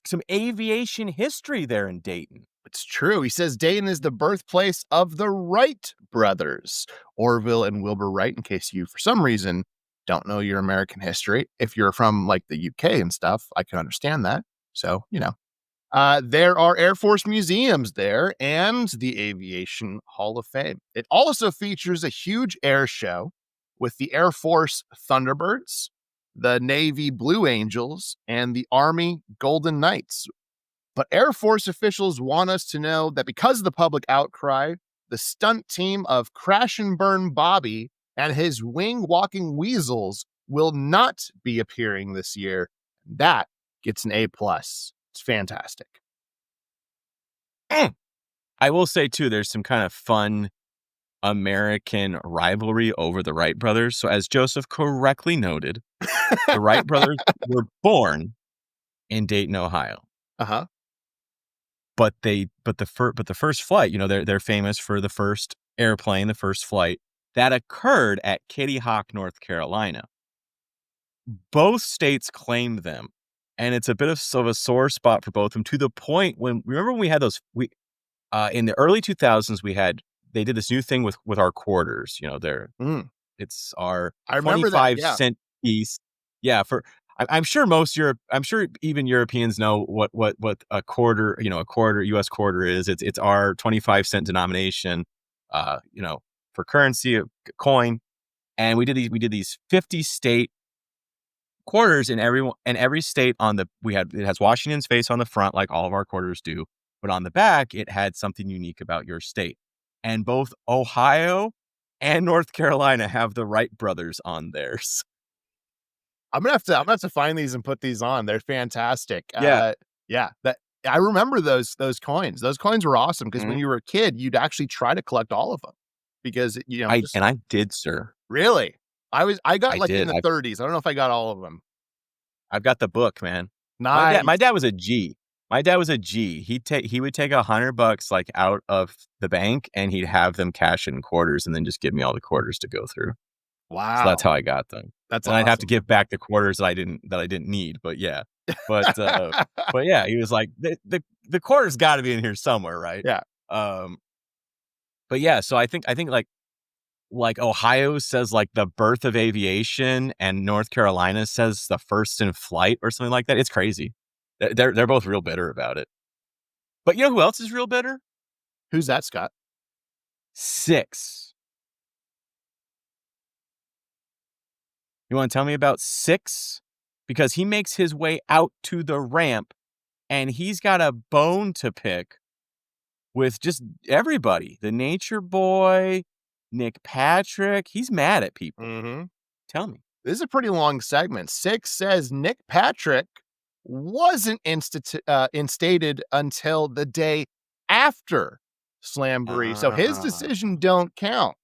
some aviation history there in Dayton. It's true. He says Dayton is the birthplace of the Wright brothers, Orville and Wilbur Wright, in case you, for some reason, don't know your American history. If you're from like the UK and stuff, I can understand that. So, there are Air Force museums there and the Aviation Hall of Fame. It also features a huge air show with the Air Force Thunderbirds, the Navy Blue Angels, and the Army Golden Knights. But Air Force officials want us to know that because of the public outcry, the stunt team of Crash and Burn Bobby and his wing walking weasels will not be appearing this year. That gets an A+. It's fantastic. I will say, too, there's some kind of fun American rivalry over the Wright brothers. So as Joseph correctly noted, the Wright brothers were born in Dayton, Ohio. Uh-huh. But the first flight, they're famous for the first airplane, the first flight that occurred at Kitty Hawk, North Carolina. Both states claimed them, and it's a bit of a sore spot for both of them, to the point when we had those in the early 2000s they did this new thing with our quarters. It's our I remember 25-cent piece. Yeah, I'm sure even Europeans know what a quarter, US quarter is. It's our 25-cent denomination, for currency, a coin. And we did these 50 state quarters in every state it has Washington's face on the front, like all of our quarters do. But on the back, it had something unique about your state. And both Ohio and North Carolina have the Wright brothers on theirs. I'm gonna have to find these and put these on. They're fantastic. Yeah. That I remember those coins. Those coins were awesome because when you were a kid, you'd actually try to collect all of them because I did, sir. Really? I got in the 30s. I don't know if I got all of them. I've got the book, man. Nice. My dad was a G. He would take $100 like out of the bank and he'd have them cash in quarters and then just give me all the quarters to go through. Wow. So that's how I got them. That's and awesome. I'd have to give back the quarters that I didn't need, but yeah. But but yeah, he was like the quarters got to be in here somewhere, right? Yeah. But yeah, so I think like Ohio says like the birth of aviation and North Carolina says the first in flight or something like that. It's crazy. They're both real bitter about it. But you know who else is real bitter? Who's that, Scott? Six. You want to tell me about 6? Because he makes his way out to the ramp, and he's got a bone to pick with just everybody. The Nature Boy, Nick Patrick. He's mad at people. Mm-hmm. Tell me. This is a pretty long segment. 6 says Nick Patrick wasn't instated until the day after Slamboree, so his decision don't count.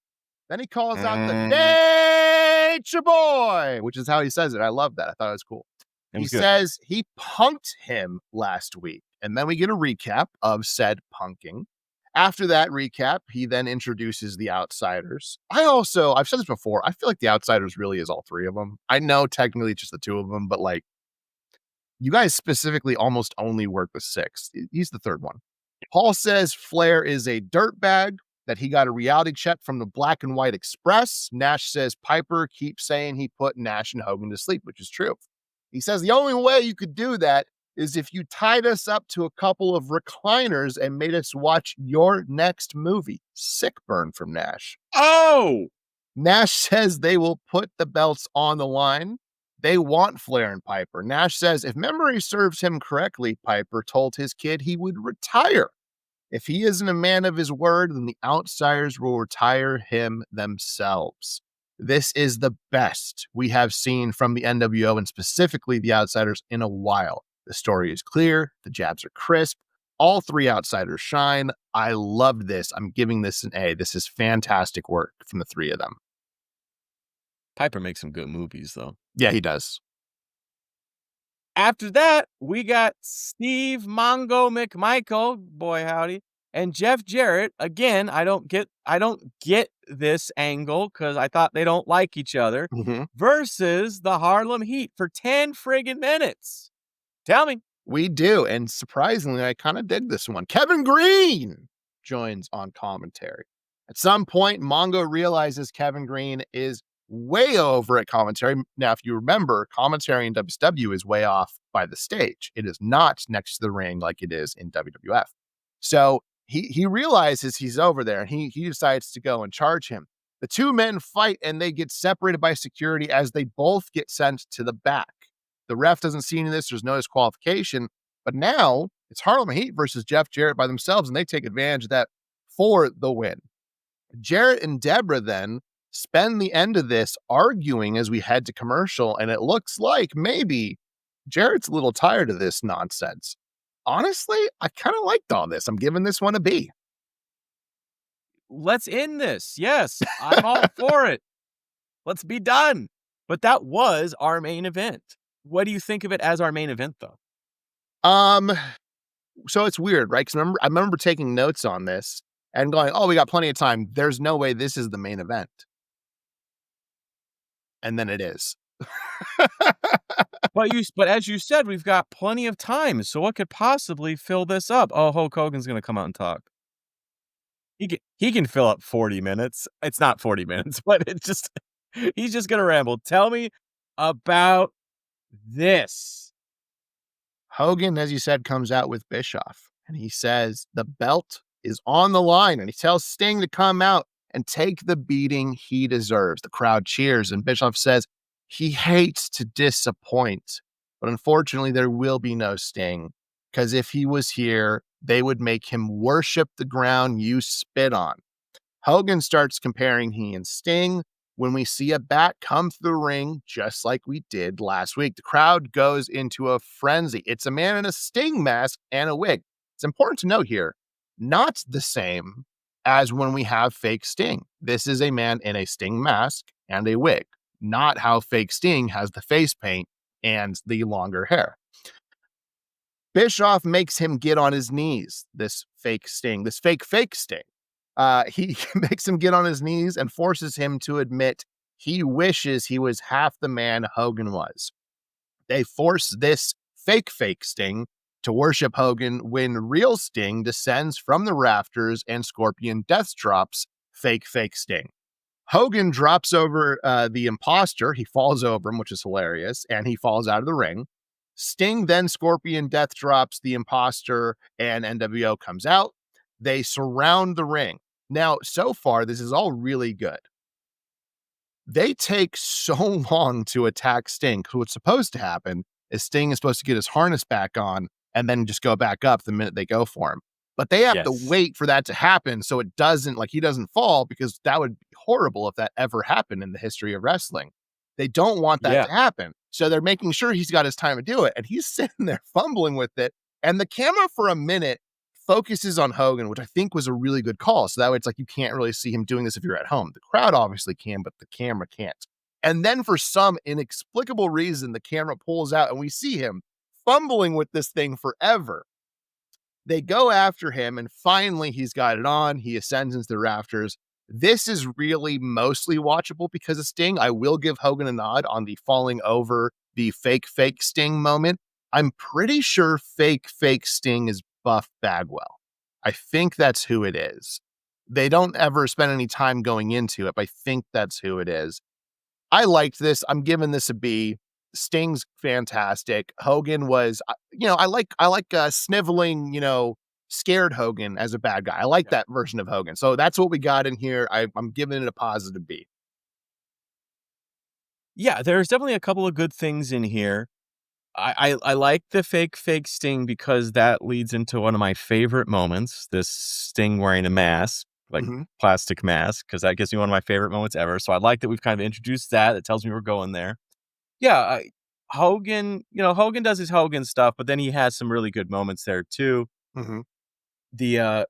Then he calls out the Nature Boy, which is how he says it. I love that. I thought it was cool. He says he punked him last week, and then we get a recap of said punking. After that recap, he then introduces the Outsiders. I've said this before, I feel like the Outsiders really is all 3 of them. I know technically it's just the 2 of them, but like, you guys specifically almost only work with 6. He's the 3rd one. Paul says Flair is a dirtbag, that he got a reality check from the Black and White Express. Nash says Piper keeps saying he put Nash and Hogan to sleep, which is true. He says the only way you could do that is if you tied us up to a couple of recliners and made us watch your next movie. Sick burn from Nash. Oh! Nash says they will put the belts on the line. They want Flair and Piper. Nash says if memory serves him correctly, Piper told his kid he would retire. If he isn't a man of his word, then the Outsiders will retire him themselves. This is the best we have seen from the NWO and specifically the Outsiders in a while. The story is clear. The jabs are crisp. All 3 Outsiders shine. I loved this. I'm giving this an A. This is fantastic work from the 3 of them. Piper makes some good movies, though. Yeah, he does. After that, we got Steve Mongo McMichael, boy howdy, and Jeff Jarrett. Again, I don't get this angle because I thought they don't like each other. Versus the Harlem Heat for 10 friggin' minutes. Tell me. We do, and surprisingly, I kind of dig this one. Kevin Green joins on commentary. At some point, Mongo realizes Kevin Green is way over at commentary. Now, if you remember, commentary in WCW is way off by the stage. It is not next to the ring like it is in WWF. So he realizes he's over there, and he decides to go and charge him. The 2 men fight, and they get separated by security as they both get sent to the back. The ref doesn't see any of this. There's no disqualification. But now it's Harlem Heat versus Jeff Jarrett by themselves, and they take advantage of that for the win. Jarrett and Deborah then spend the end of this arguing as we head to commercial, and it looks like maybe Jarrett's a little tired of this nonsense. Honestly, I kind of liked all this. I'm giving this one a B. Let's end this. Yes, I'm all for it. Let's be done. But that was our main event. What do you think of it as our main event, though? So it's weird, right? Because I remember taking notes on this and going, oh, we got plenty of time. There's no way this is the main event. And then it is. But as you said, we've got plenty of time. So what could possibly fill this up? Oh, Hulk Hogan's going to come out and talk. He can fill up 40 minutes. It's not 40 minutes, but he's just going to ramble. Tell me about this. Hogan, as you said, comes out with Bischoff, and he says the belt is on the line, and he tells Sting to come out and take the beating he deserves. The crowd cheers, and Bischoff says he hates to disappoint, but unfortunately there will be no Sting, because if he was here, they would make him worship the ground you spit on. Hogan starts comparing he and Sting when we see a bat come through the ring, just like we did last week. The crowd goes into a frenzy. It's a man in a Sting mask and a wig. It's important to note here, not the same as when we have fake Sting. This is a man in a Sting mask and a wig, not how fake Sting has the face paint and the longer hair. Bischoff makes him get on his knees, this fake Sting, this fake Sting. He makes him get on his knees and forces him to admit he wishes he was half the man Hogan was. They force this fake Sting to worship Hogan when real Sting descends from the rafters and Scorpion death drops fake Sting. Hogan drops over the imposter. He falls over him, which is hilarious, and he falls out of the ring. Sting then Scorpion death drops the imposter, and NWO comes out. They surround the ring. Now, so far, this is all really good. They take so long to attack Sting. So what's supposed to happen is Sting is supposed to get his harness back on and then just go back up the minute they go for him. But they have to Yes. wait for that to happen so it doesn't, like, he doesn't fall, because that would be horrible if that ever happened in the history of wrestling. They don't want that Yeah. to happen. So they're making sure he's got his time to do it. And he's sitting there fumbling with it. And the camera for a minute focuses on Hogan, which I think was a really good call. So that way it's like you can't really see him doing this if you're at home. The crowd obviously can, but the camera can't. And then for some inexplicable reason, the camera pulls out and we see him fumbling with this thing forever. They go after him, and finally he's got it on. He ascends into the rafters. This is really mostly watchable because of Sting. I will give Hogan a nod on the falling over, the fake Sting moment. I'm pretty sure fake Sting is Buff Bagwell. I think that's who it is. They don't ever spend any time going into it, but I think that's who it is. I liked this. I'm giving this a B. Sting's fantastic. Hogan was, I like sniveling, scared Hogan as a bad guy. I like that version of Hogan. So that's what we got in here. I'm giving it a positive B. Yeah, there's definitely a couple of good things in here. I like the fake Sting because that leads into one of my favorite moments, this Sting wearing a mask, like plastic mask, because that gives me one of my favorite moments ever. So I like that we've kind of introduced that. It tells me we're going there. Yeah, Hogan, Hogan does his Hogan stuff, but then he has some really good moments there too. Mm-hmm. The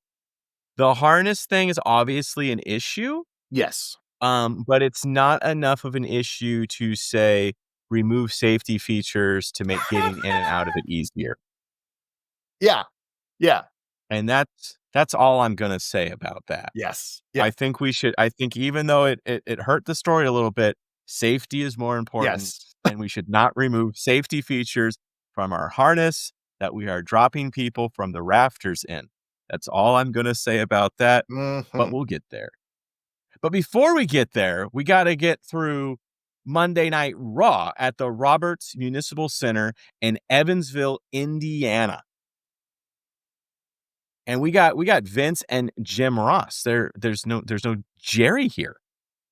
harness thing is obviously an issue. Yes. But it's not enough of an issue to say remove safety features to make getting in and out of it easier. Yeah. Yeah. And that's all I'm gonna say about that. Yes. Yeah. I think even though it hurt the story a little bit, safety is more important. Yes. And we should not remove safety features from our harness that we are dropping people from the rafters in. That's all I'm gonna say about that, but we'll get there. But before we get there, we got to get through Monday Night Raw at the Roberts Municipal Center in Evansville, Indiana. And we got Vince and Jim Ross. There's no Jerry here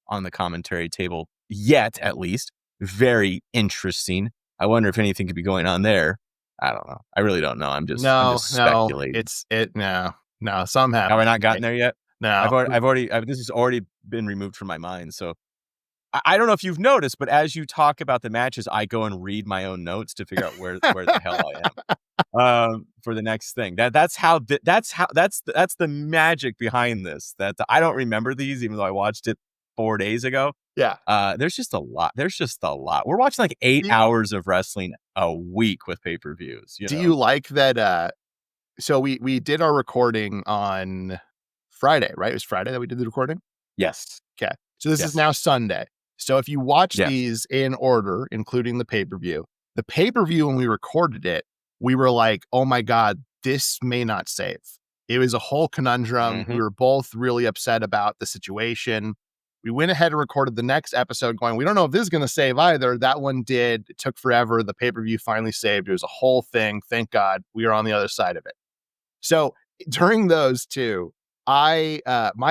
on the commentary table yet, at least. Very interesting. I wonder if anything could be going on there. I don't know. I really don't know. I'm just speculating. No. Some have. Have I not gotten there yet? No. This has already been removed from my mind. So I don't know if you've noticed, but as you talk about the matches, I go and read my own notes to figure out where the hell I am for the next thing. That's the magic behind this. That I don't remember these, even though I watched it 4 days ago. Yeah. There's just a lot. We're watching like 8 hours of wrestling a week with pay-per-views. Do you like that? So we did our recording on Friday, right? It was Friday that we did the recording? Yes. Okay. So this is now Sunday. So if you watch Yes. these in order, including the pay-per-view, when we recorded it, we were like, oh my God, this may not save. It was a whole conundrum. We were both really upset about the situation. We went ahead and recorded the next episode going, we don't know if this is going to save either. That one did. It took forever. The pay-per-view finally saved. It was a whole thing. Thank God we are on the other side of it. So during those two, my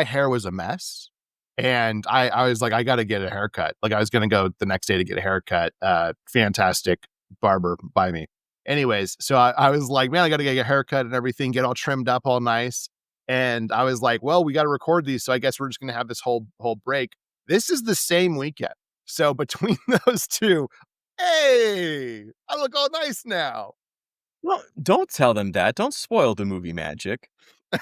hair was a mess. And I was like, I got to get a haircut. Like I was going to go the next day to get a haircut. Fantastic barber by me. Anyways, so I was like, man, I got to get a haircut and everything, get all trimmed up all nice. And I was like, well, we got to record these. So I guess we're just going to have this whole break. This is the same weekend. So between those two, hey, I look all nice now. Well, don't tell them that. Don't spoil the movie magic.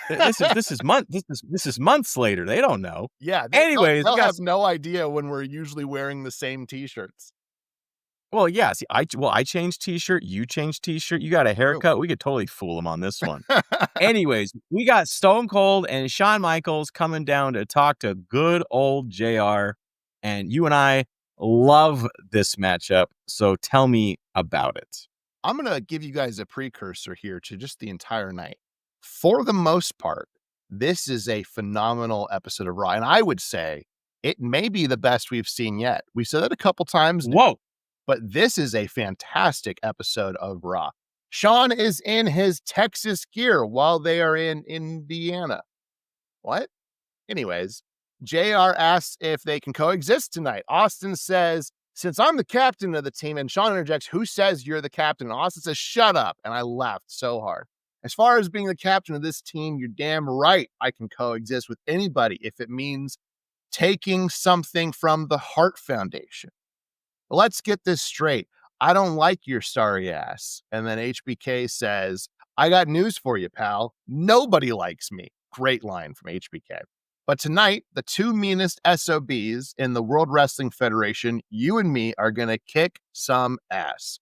This is months later. They don't know. Yeah. Anyways, they'll have no idea when we're usually wearing the same t-shirts. Well, yeah. See, I changed t-shirt. You changed t-shirt. You got a haircut. We could totally fool them on this one. Anyways, we got Stone Cold and Shawn Michaels coming down to talk to good old JR. And you and I love this matchup. So tell me about it. I'm going to give you guys a precursor here to just the entire night. For the most part, this is a phenomenal episode of Raw. And I would say it may be the best we've seen yet. We said that a couple times. Whoa. But this is a fantastic episode of Raw. Shawn is in his Texas gear while they are in Indiana. What? Anyways, JR asks if they can coexist tonight. Austin says, since I'm the captain of the team, and Sean interjects, who says you're the captain? And Austin says, shut up. And I laughed so hard. As far as being the captain of this team, you're damn right I can coexist with anybody if it means taking something from the Hart Foundation. Let's get this straight. I don't like your sorry ass. And then HBK says, I got news for you, pal. Nobody likes me. Great line from HBK. But tonight, the two meanest SOBs in the World Wrestling Federation, you and me, are going to kick some ass.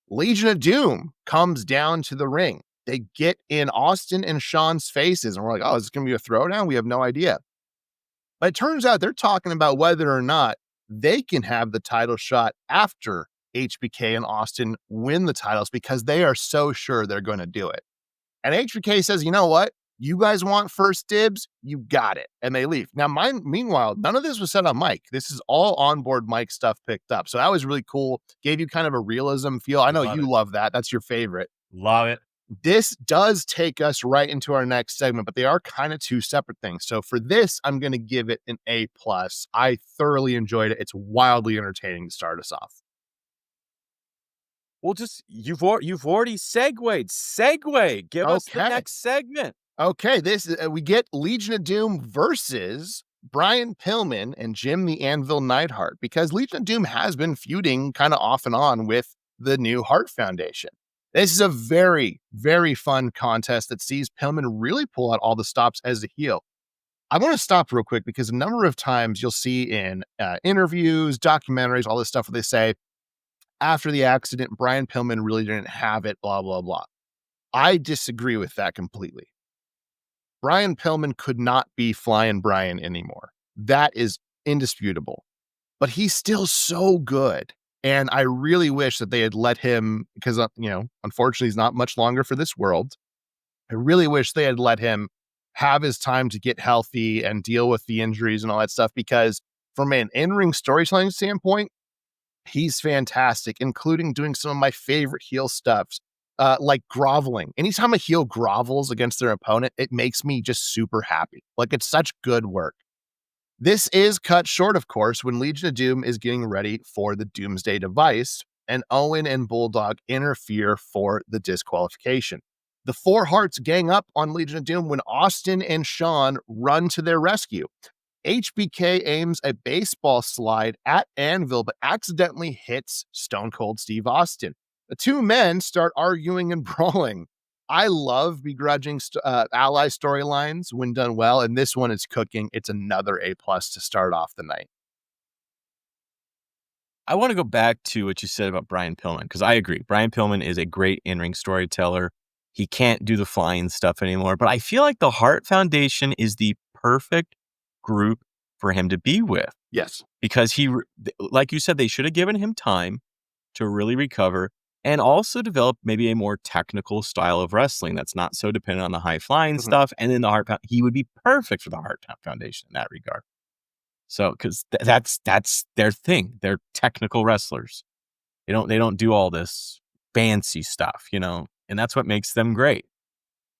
Legion of Doom comes down to the ring. They get in Austin and Sean's faces, and we're like, oh, is this going to be a throwdown? We have no idea. But it turns out they're talking about whether or not they can have the title shot after HBK and Austin win the titles because they are so sure they're going to do it. And HBK says, you know what? You guys want first dibs? You got it. And they leave. Now, meanwhile, none of this was said on mic. This is all onboard mic stuff picked up. So that was really cool. Gave you kind of a realism feel. I know you love that. That's your favorite. Love it. This does take us right into our next segment, but they are kind of two separate things. So for this, I'm going to give it an A+. I thoroughly enjoyed it. It's wildly entertaining to start us off. Well, just you've already segued. Segue. Give us the next segment. Okay, this we get Legion of Doom versus Brian Pillman and Jim the Anvil Neidhart, because Legion of Doom has been feuding kind of off and on with the new Hart Foundation. This is a very, very fun contest that sees Pillman really pull out all the stops as a heel. I want to stop real quick because a number of times you'll see in interviews, documentaries, all this stuff where they say, after the accident, Brian Pillman really didn't have it, blah, blah, blah. I disagree with that completely. Brian Pillman could not be Flying Brian anymore. That is indisputable. But he's still so good. And I really wish that they had let him, because, unfortunately, he's not much longer for this world. I really wish they had let him have his time to get healthy and deal with the injuries and all that stuff, because from an in-ring storytelling standpoint, he's fantastic, including doing some of my favorite heel stuffs, like groveling. Anytime a heel grovels against their opponent, it makes me just super happy. Like, it's such good work. This is cut short, of course, when Legion of Doom is getting ready for the Doomsday Device, and Owen and Bulldog interfere for the disqualification. The Four Hearts gang up on Legion of Doom when Austin and Sean run to their rescue. HBK aims a baseball slide at Anvil, but accidentally hits Stone Cold Steve Austin. The two men start arguing and brawling. I love begrudging ally storylines when done well, and this one is cooking. It's another A+ to start off the night. I want to go back to what you said about Brian Pillman, because I agree. Brian Pillman is a great in-ring storyteller. He can't do the flying stuff anymore, but I feel like the Hart Foundation is the perfect group for him to be with. Yes. Because like you said, they should have given him time to really recover and also develop maybe a more technical style of wrestling that's not so dependent on the high flying stuff. And then he would be perfect for the Hart Foundation in that regard. So, because that's their thing. They're technical wrestlers. They don't do all this fancy stuff, and that's what makes them great.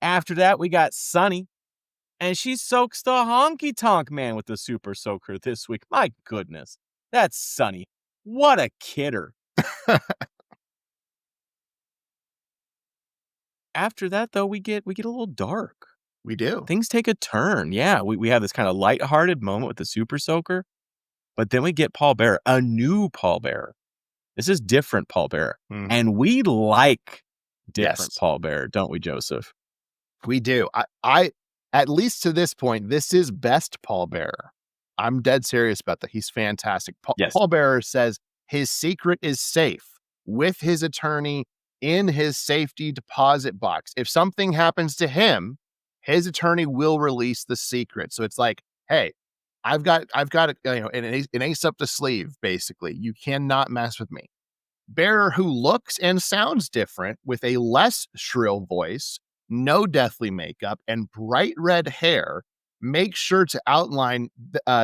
After that, we got Sunny, and she soaks the honky tonk man with the super soaker this week. My goodness, that's Sunny. What a kidder. After that, though, we get a little dark. We do. Things take a turn. Yeah, we have this kind of lighthearted moment with the super soaker, but then we get Paul Bearer, a new Paul Bearer. This is different Paul Bearer, and we like different Paul Bearer, don't we, Joseph? We do. I at least to this point, this is best Paul Bearer. I'm dead serious about that. He's fantastic. Paul Bearer says his secret is safe with his attorney in his safety deposit box. If something happens to him, his attorney will release the secret. So it's like, hey, I've got an ace up the sleeve, basically. You cannot mess with me. Bearer, who looks and sounds different with a less shrill voice, no deathly makeup, and bright red hair, makes sure to outline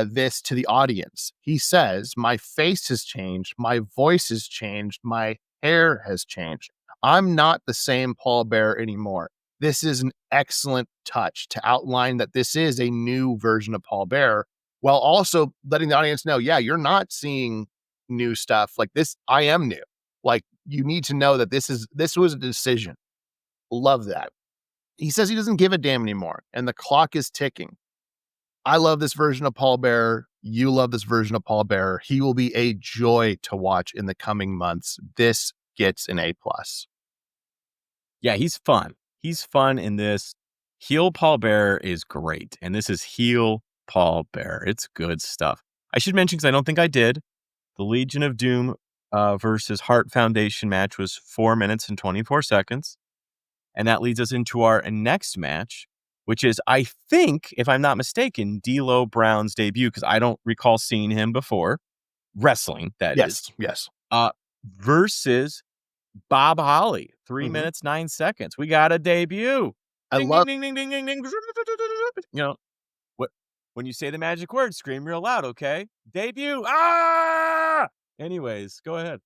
this to the audience. He says, my face has changed, my voice has changed, my hair has changed. I'm not the same Paul Bearer anymore. This is an excellent touch to outline that this is a new version of Paul Bearer, while also letting the audience know, yeah, you're not seeing new stuff like this. I am new. Like, you need to know that this was a decision. Love that. He says he doesn't give a damn anymore, and the clock is ticking. I love this version of Paul Bearer. You love this version of Paul Bearer. He will be a joy to watch in the coming months. This gets an A+. Yeah, he's fun. He's fun in this. Heel Paul Bearer is great, and this is heel Paul Bearer. It's good stuff. I should mention, because I don't think I did, the Legion of Doom versus Heart Foundation match was 4 minutes and 24 seconds. And that leads us into our next match, which is, I think, if I'm not mistaken, D'Lo Brown's debut, because I don't recall seeing him before. Wrestling, that is. Yes. Versus Bob Holly, 3 minutes, 9 seconds. We got a debut. Ding, ding, ding, ding, ding, ding, ding. You know, when you say the magic word, scream real loud, okay? Debut. Ah! Anyways, go ahead.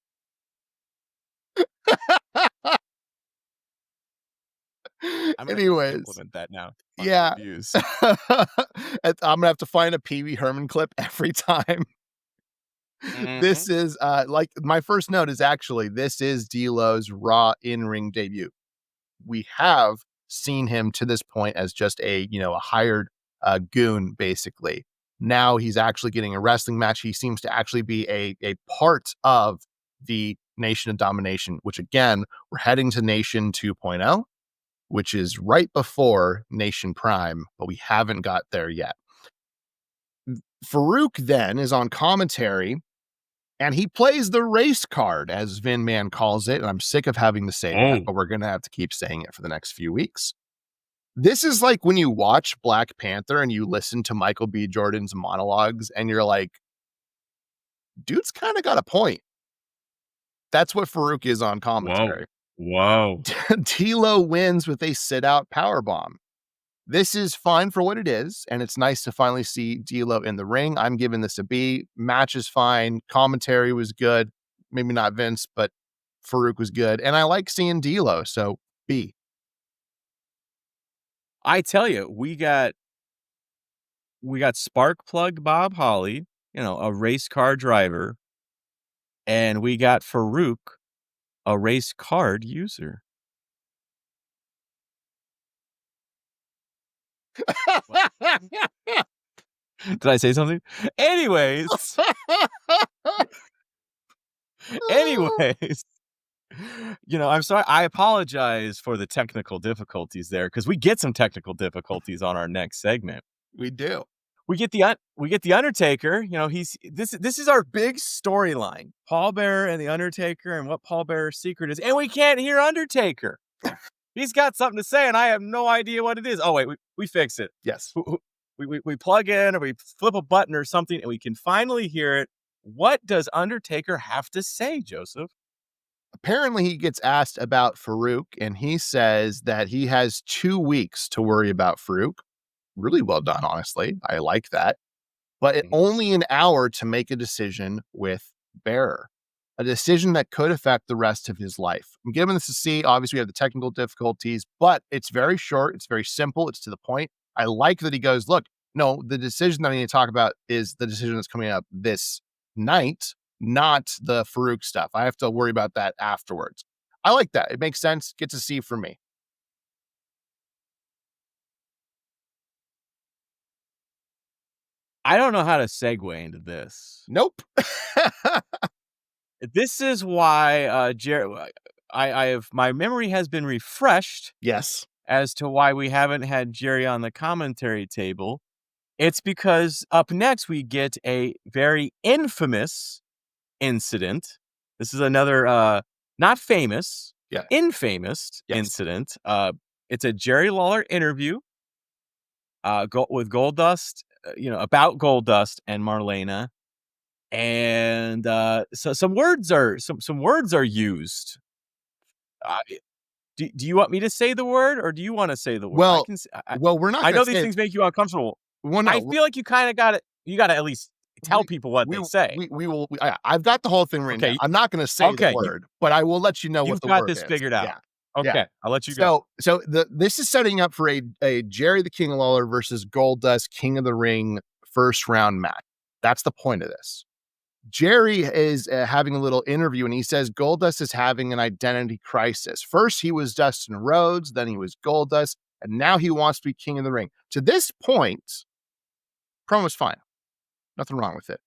I'm gonna implement that now. Yeah. I'm gonna have to find a Pee Wee Herman clip every time. This is like, my first note is actually, this is D'Lo's Raw in-ring debut. We have seen him to this point as just a hired goon, basically. Now he's actually getting a wrestling match. He seems to actually be a part of the Nation of Domination, which, again, we're heading to Nation 2.0, which is right before Nation Prime, but we haven't got there yet. Farouk then is on commentary, and he plays the race card, as Vin Man calls it, and I'm sick of having to say that, but we're going to have to keep saying it for the next few weeks. This is like when you watch Black Panther and you listen to Michael B. Jordan's monologues, and you're like, dude's kind of got a point. That's what Farouk is on commentary. Whoa. D'Lo wins with a sit-out powerbomb. This is fine for what it is, and it's nice to finally see D'Lo in the ring. I'm giving this a B. Match is fine. Commentary was good. Maybe not Vince, but Farouk was good. And I like seeing D'Lo, so B. I tell you, we got spark plug Bob Holly, a race car driver, and we got Farouk, a race card user. Did I say something? Anyways, I'm sorry. I apologize for the technical difficulties there, because we get some technical difficulties on our next segment. We do. We get the Undertaker. This is our big storyline: Paul Bearer and the Undertaker, and what Paul Bearer's secret is. And we can't hear Undertaker. He's got something to say, and I have no idea what it is. Oh wait, we fix it. Yes. We plug in, or we flip a button or something, and we can finally hear it. What does Undertaker have to say, Joseph? Apparently, he gets asked about Farouk, and he says that he has 2 weeks to worry about Farouk. Really well done, honestly. I like that. But only an hour to make a decision with Bearer, a decision that could affect the rest of his life. I'm giving this a C. Obviously, we have the technical difficulties, but it's very short. It's very simple. It's to the point. I like that he goes, look, no, the decision that I need to talk about is the decision that's coming up this night, not the Farouk stuff. I have to worry about that afterwards. I like that. It makes sense. Gets a C from me. I don't know how to segue into this. Nope. This is why my memory has been refreshed. Yes. As to why we haven't had Jerry on the commentary table. It's because up next we get a very infamous incident. This is another not famous, infamous incident. It's a Jerry Lawler interview with Goldust, about Goldust and Marlena. And so some words are used. Do you want me to say the word, or do you want to say the word? Well, we're not. I know these things make you uncomfortable. Well, no, I feel like you kind of got it. You got to at least tell people what they say. I've got the whole thing written down. I'm not going to say the word, but I will let you know what the word is. You've got this figured out. Yeah. Okay, I'll let you go. So this is setting up for a Jerry the King Lawler versus Goldust King of the Ring first round match. That's the point of this. Jerry is having a little interview and he says Goldust is having an identity crisis. First, he was Dustin Rhodes, then he was Goldust, and now he wants to be king of the ring. To this point, promo's fine. Nothing wrong with it.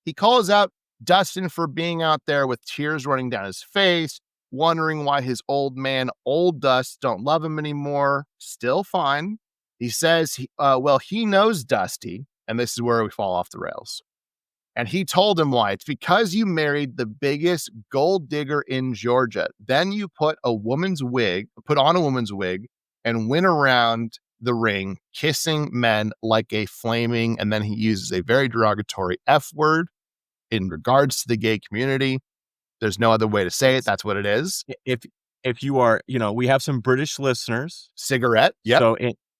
He calls out Dustin for being out there with tears running down his face, wondering why his old man, old Dust, don't love him anymore. Still fine. He says, he knows Dusty, and this is where we fall off the rails. And he told him why. It's because you married the biggest gold digger in Georgia. Then you put on a woman's wig, and went around the ring kissing men like a flaming, and then he uses a very derogatory F word in regards to the gay community. There's no other way to say it. That's what it is. If you are, we have some British listeners. Cigarette. Yep. So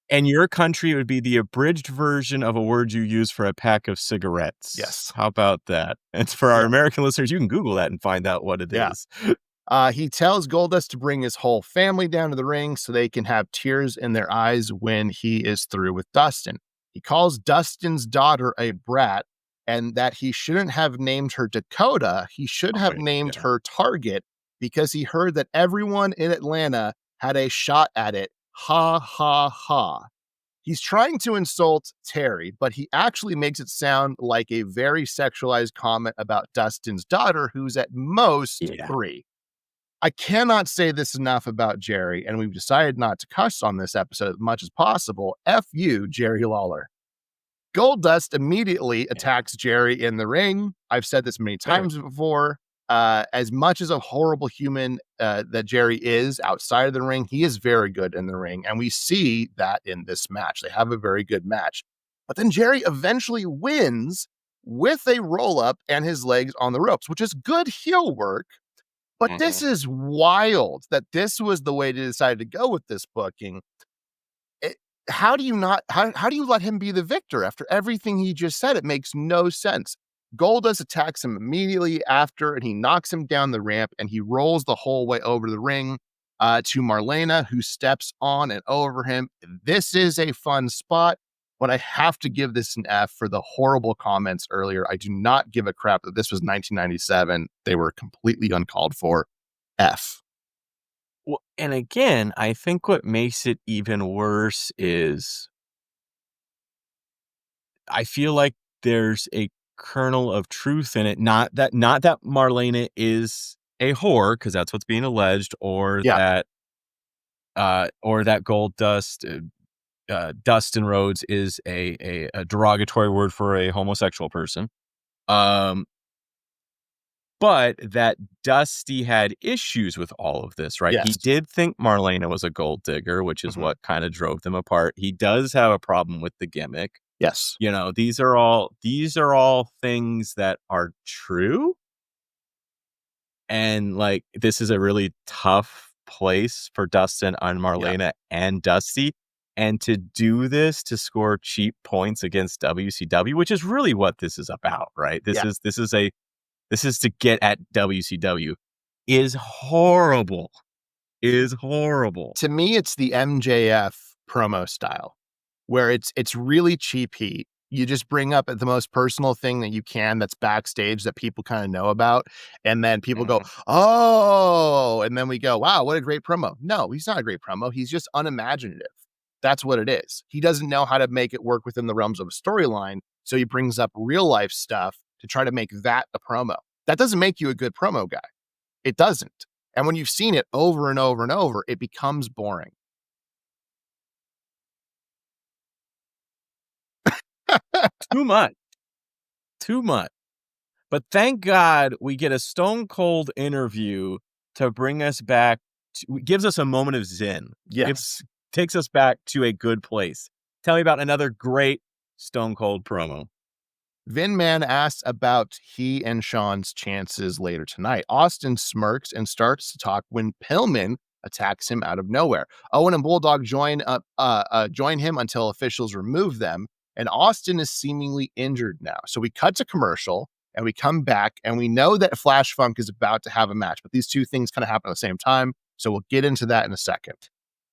in your country, it would be the abridged version of a word you use for a pack of cigarettes. Yes. How about that? And for our American listeners, you can Google that and find out what it is. He tells Goldust to bring his whole family down to the ring so they can have tears in their eyes when he is through with Dustin. He calls Dustin's daughter a brat and that he shouldn't have named her Dakota. He should have named her Target because he heard that everyone in Atlanta had a shot at it. Ha, ha, ha. He's trying to insult Terry, but he actually makes it sound like a very sexualized comment about Dustin's daughter, who's at most 3. I cannot say this enough about Jerry, and we've decided not to cuss on this episode as much as possible. F you, Jerry Lawler. Goldust immediately attacks Jerry in the ring. I've said this many times before. As much as a horrible human that Jerry is outside of the ring, he is very good in the ring. And we see that in this match. They have a very good match. But then Jerry eventually wins with a roll up and his legs on the ropes, which is good heel work. But this is wild that this was the way they decided to go with this booking. How do you let him be the victor after everything he just said? It makes no sense. Goldust attacks him immediately after, and he knocks him down the ramp, and he rolls the whole way over the ring to Marlena, who steps on and over him. This is a fun spot, but I have to give this an F for the horrible comments earlier. I do not give a crap that this was 1997. They were completely uncalled for. F. Well, and again, I think what makes it even worse is I feel like there's a kernel of truth in it. Not that Marlena is a whore, because that's what's being alleged, or that Goldust, Dustin Rhodes is a derogatory word for a homosexual person. But that Dusty had issues with all of this, right? Yes. He did think Marlena was a gold digger, which is what kind of drove them apart. He does have a problem with the gimmick. Yes. These are all things that are true. And like, this is a really tough place for Dustin and Marlena and Dusty. And to do this, to score cheap points against WCW, which is really what this is about, right? This is to get at WCW, is horrible. To me, it's the MJF promo style, where it's really cheap heat. You just bring up the most personal thing that you can that's backstage that people kind of know about. And then people go, oh, and then we go, wow, what a great promo. No, he's not a great promo. He's just unimaginative. That's what it is. He doesn't know how to make it work within the realms of a storyline. So he brings up real life stuff to try to make that a promo. That doesn't make you a good promo guy. It doesn't. And when you've seen it over and over and over, it becomes boring. Too much. But thank God we get a Stone Cold interview to bring us back. Gives us a moment of zen. Yes. Takes us back to a good place. Tell me about another great Stone Cold promo. Vin Man asks about he and Sean's chances later tonight. Austin smirks and starts to talk when Pillman attacks him out of nowhere. Owen and Bulldog join him until officials remove them, and Austin is seemingly injured now. So we cut to commercial, and we come back, and we know that Flash Funk is about to have a match, but these two things kind of happen at the same time, so we'll get into that in a second.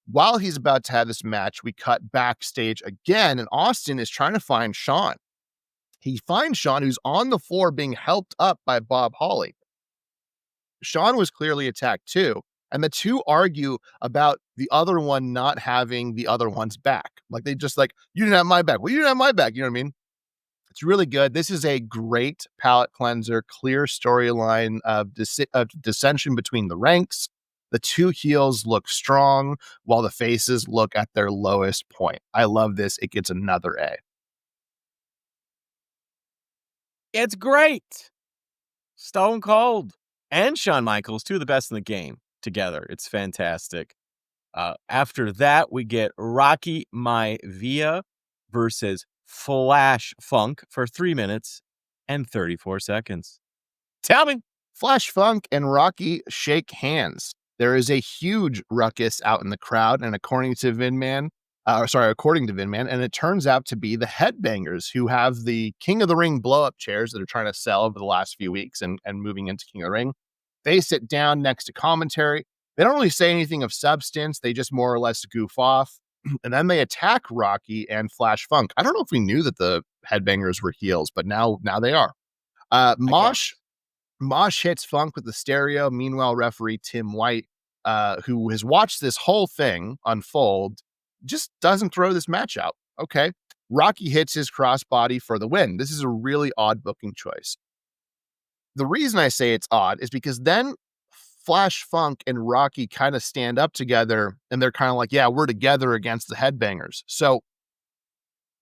While he's about to have this match, we cut backstage again, and Austin is trying to find Sean. He finds Sean, who's on the floor being helped up by Bob Holly. Sean was clearly attacked too. And the two argue about the other one not having the other one's back. Like they just like, you didn't have my back. Well, you didn't have my back. You know what I mean? It's really good. This is a great palate cleanser, clear storyline of dissension between the ranks. The two heels look strong while the faces look at their lowest point. I love this. It gets another A. It's great. Stone Cold and Shawn Michaels, two of the best in the game together. It's fantastic. After that, we get Rocky Maivia versus Flash Funk for 3 minutes and 34 seconds. Tell me. Flash Funk and Rocky shake hands. There is a huge ruckus out in the crowd, and according to Vinman, and it turns out to be the Headbangers, who have the King of the Ring blow-up chairs that are trying to sell over the last few weeks and moving into King of the Ring. They sit down next to commentary. They don't really say anything of substance. They just more or less goof off. And then they attack Rocky and Flash Funk. I don't know if we knew that the Headbangers were heels, but now they are. Mosh hits Funk with the stereo. Meanwhile, referee Tim White, who has watched this whole thing unfold, just doesn't throw this match out. Okay. Rocky hits his crossbody for the win. This is a really odd booking choice. The reason I say it's odd is because then Flash Funk and Rocky kind of stand up together and they're kind of like, yeah, we're together against the Headbangers. So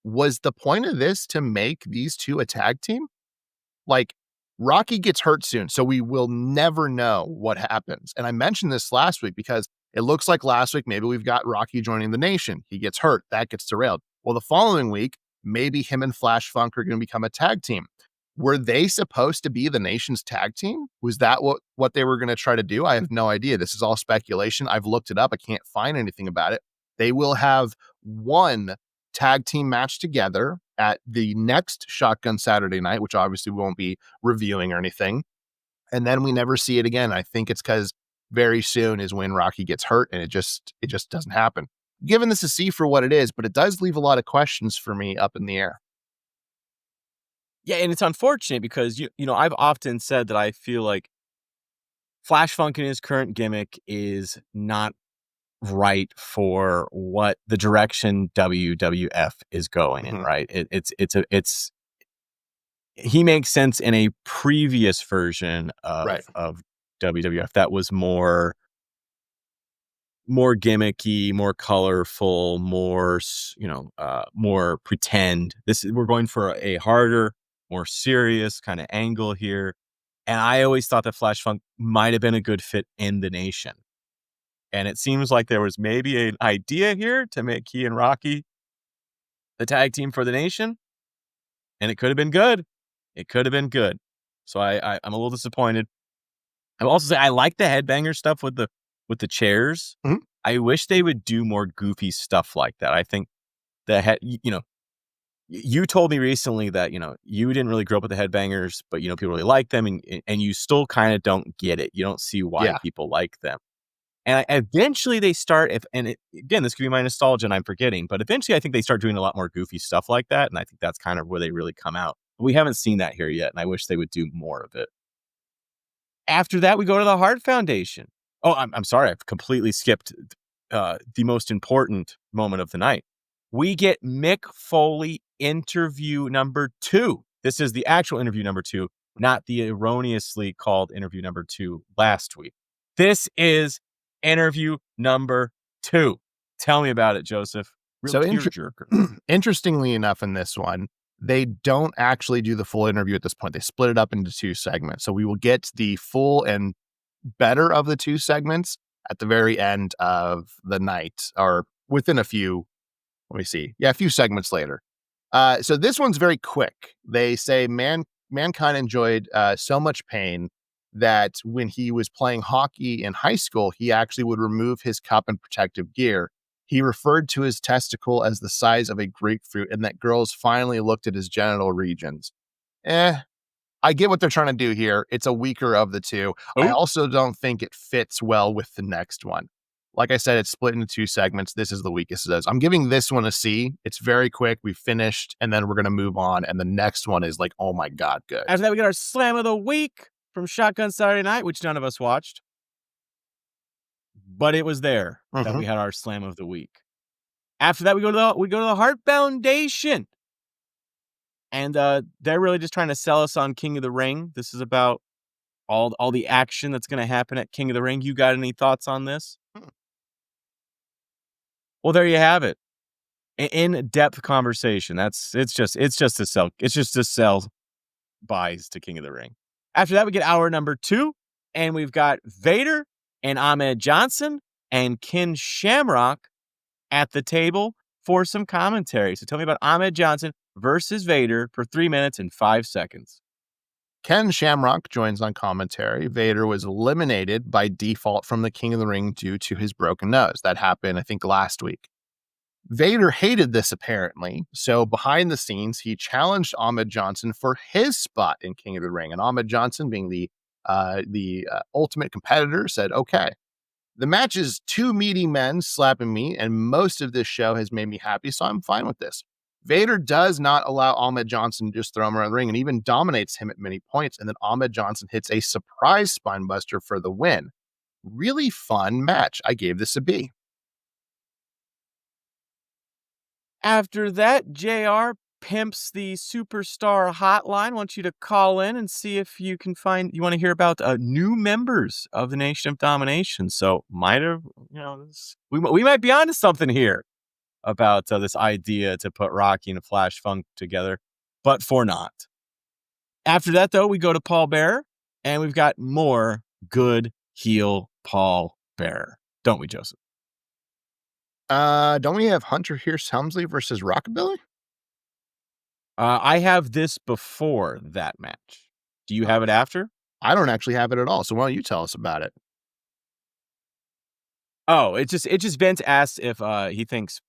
was the point of this to make these two a tag team? Like, Rocky gets hurt soon, so we will never know what happens. And I mentioned this last week because it looks like last week, maybe we've got Rocky joining the Nation. He gets hurt. That gets derailed. Well, the following week, maybe him and Flash Funk are going to become a tag team. Were they supposed to be the Nation's tag team? Was that what they were going to try to do? I have no idea. This is all speculation. I've looked it up. I can't find anything about it. They will have one tag team match together at the next Shotgun Saturday Night, which obviously we won't be reviewing or anything. And then we never see it again. I think it's because very soon is when Rocky gets hurt and it just doesn't happen. Given this a C for what it is, but it does leave a lot of questions for me up in the air. Yeah, and it's unfortunate because you know I've often said that I feel like Flash Funk in his current gimmick is not right for what the direction WWF is going in, right? It's he makes sense in a previous version of WWF that was more gimmicky, more colorful, more more pretend. We're going for a harder, more serious kind of angle here. And I always thought that Flash Funk might have been a good fit in the Nation. And it seems like there was maybe an idea here to make he and Rocky the tag team for the Nation. And it could have been good. It could have been good. So I'm a little disappointed. I will also say I like the Headbanger stuff with the chairs. Mm-hmm. I wish they would do more goofy stuff like that. I think you told me recently that, you didn't really grow up with the Headbangers, but, people really like them and you still kind of don't get it. You don't see why people like them. And eventually they start, again, this could be my nostalgia and I'm forgetting, but eventually I think they start doing a lot more goofy stuff like that. And I think that's kind of where they really come out. But we haven't seen that here yet. And I wish they would do more of it. After that, we go to the Hart Foundation. Oh, I'm sorry. I've completely skipped the most important moment of the night. We get Mick Foley interview number 2. This is the actual interview number 2, not the erroneously called interview number 2 last week. This is interview number 2. Tell me about it, Joseph. Interestingly enough, in this one, they don't actually do the full interview at this point. They split it up into 2 segments. So we will get the full and better of the 2 segments at the very end of the night, or within a few segments later. So this one's very quick. They say Mankind enjoyed so much pain that when he was playing hockey in high school, he actually would remove his cup and protective gear. He referred to his testicle as the size of a grapefruit and that girls finally looked at his genital regions. I get what they're trying to do here. It's a weaker of the 2. I also don't think it fits well with the next one. Like I said, it's split into 2 segments. This is the weakest of those. I'm giving this one a C. It's very quick. We finished, and then we're going to move on. And the next one is like, oh my God, good. After that, we got our Slam of the Week from Shotgun Saturday Night, which none of us watched. But it was there that we had our Slam of the Week. After that, we go to the Heart Foundation. And they're really just trying to sell us on King of the Ring. This is about all the action that's going to happen at King of the Ring. You got any thoughts on this? Well, there you have it. In-depth conversation. It's just to sell buys to King of the Ring. After that, we get hour number 2, and we've got Vader and Ahmed Johnson and Ken Shamrock at the table for some commentary. So tell me about Ahmed Johnson versus Vader for 3 minutes and 5 seconds. Ken Shamrock joins on commentary. Vader was eliminated by default from the King of the Ring due to his broken nose. That happened, I think, last week. Vader hated this, apparently. So behind the scenes, he challenged Ahmed Johnson for his spot in King of the Ring. And Ahmed Johnson, being the ultimate competitor, said, okay. The match is 2 meaty men slapping me, and most of this show has made me happy, so I'm fine with this. Vader does not allow Ahmed Johnson to just throw him around the ring and even dominates him at many points. And then Ahmed Johnson hits a surprise spinebuster for the win. Really fun match. I gave this a B. After that, JR pimps the superstar hotline. Wants you to call in and see if you can you want to hear about new members of the Nation of Domination. So we might be onto something here about this idea to put Rocky and Flash Funk together, but for not. After that, though, we go to Paul Bearer, and we've got more good heel Paul Bearer, don't we, Joseph? Don't we have Hunter Hearst Helmsley versus Rockabilly? I have this before that match. Do you have it after? I don't actually have it at all. So why don't you tell us about it? Oh, it just Vince asked if he thinks,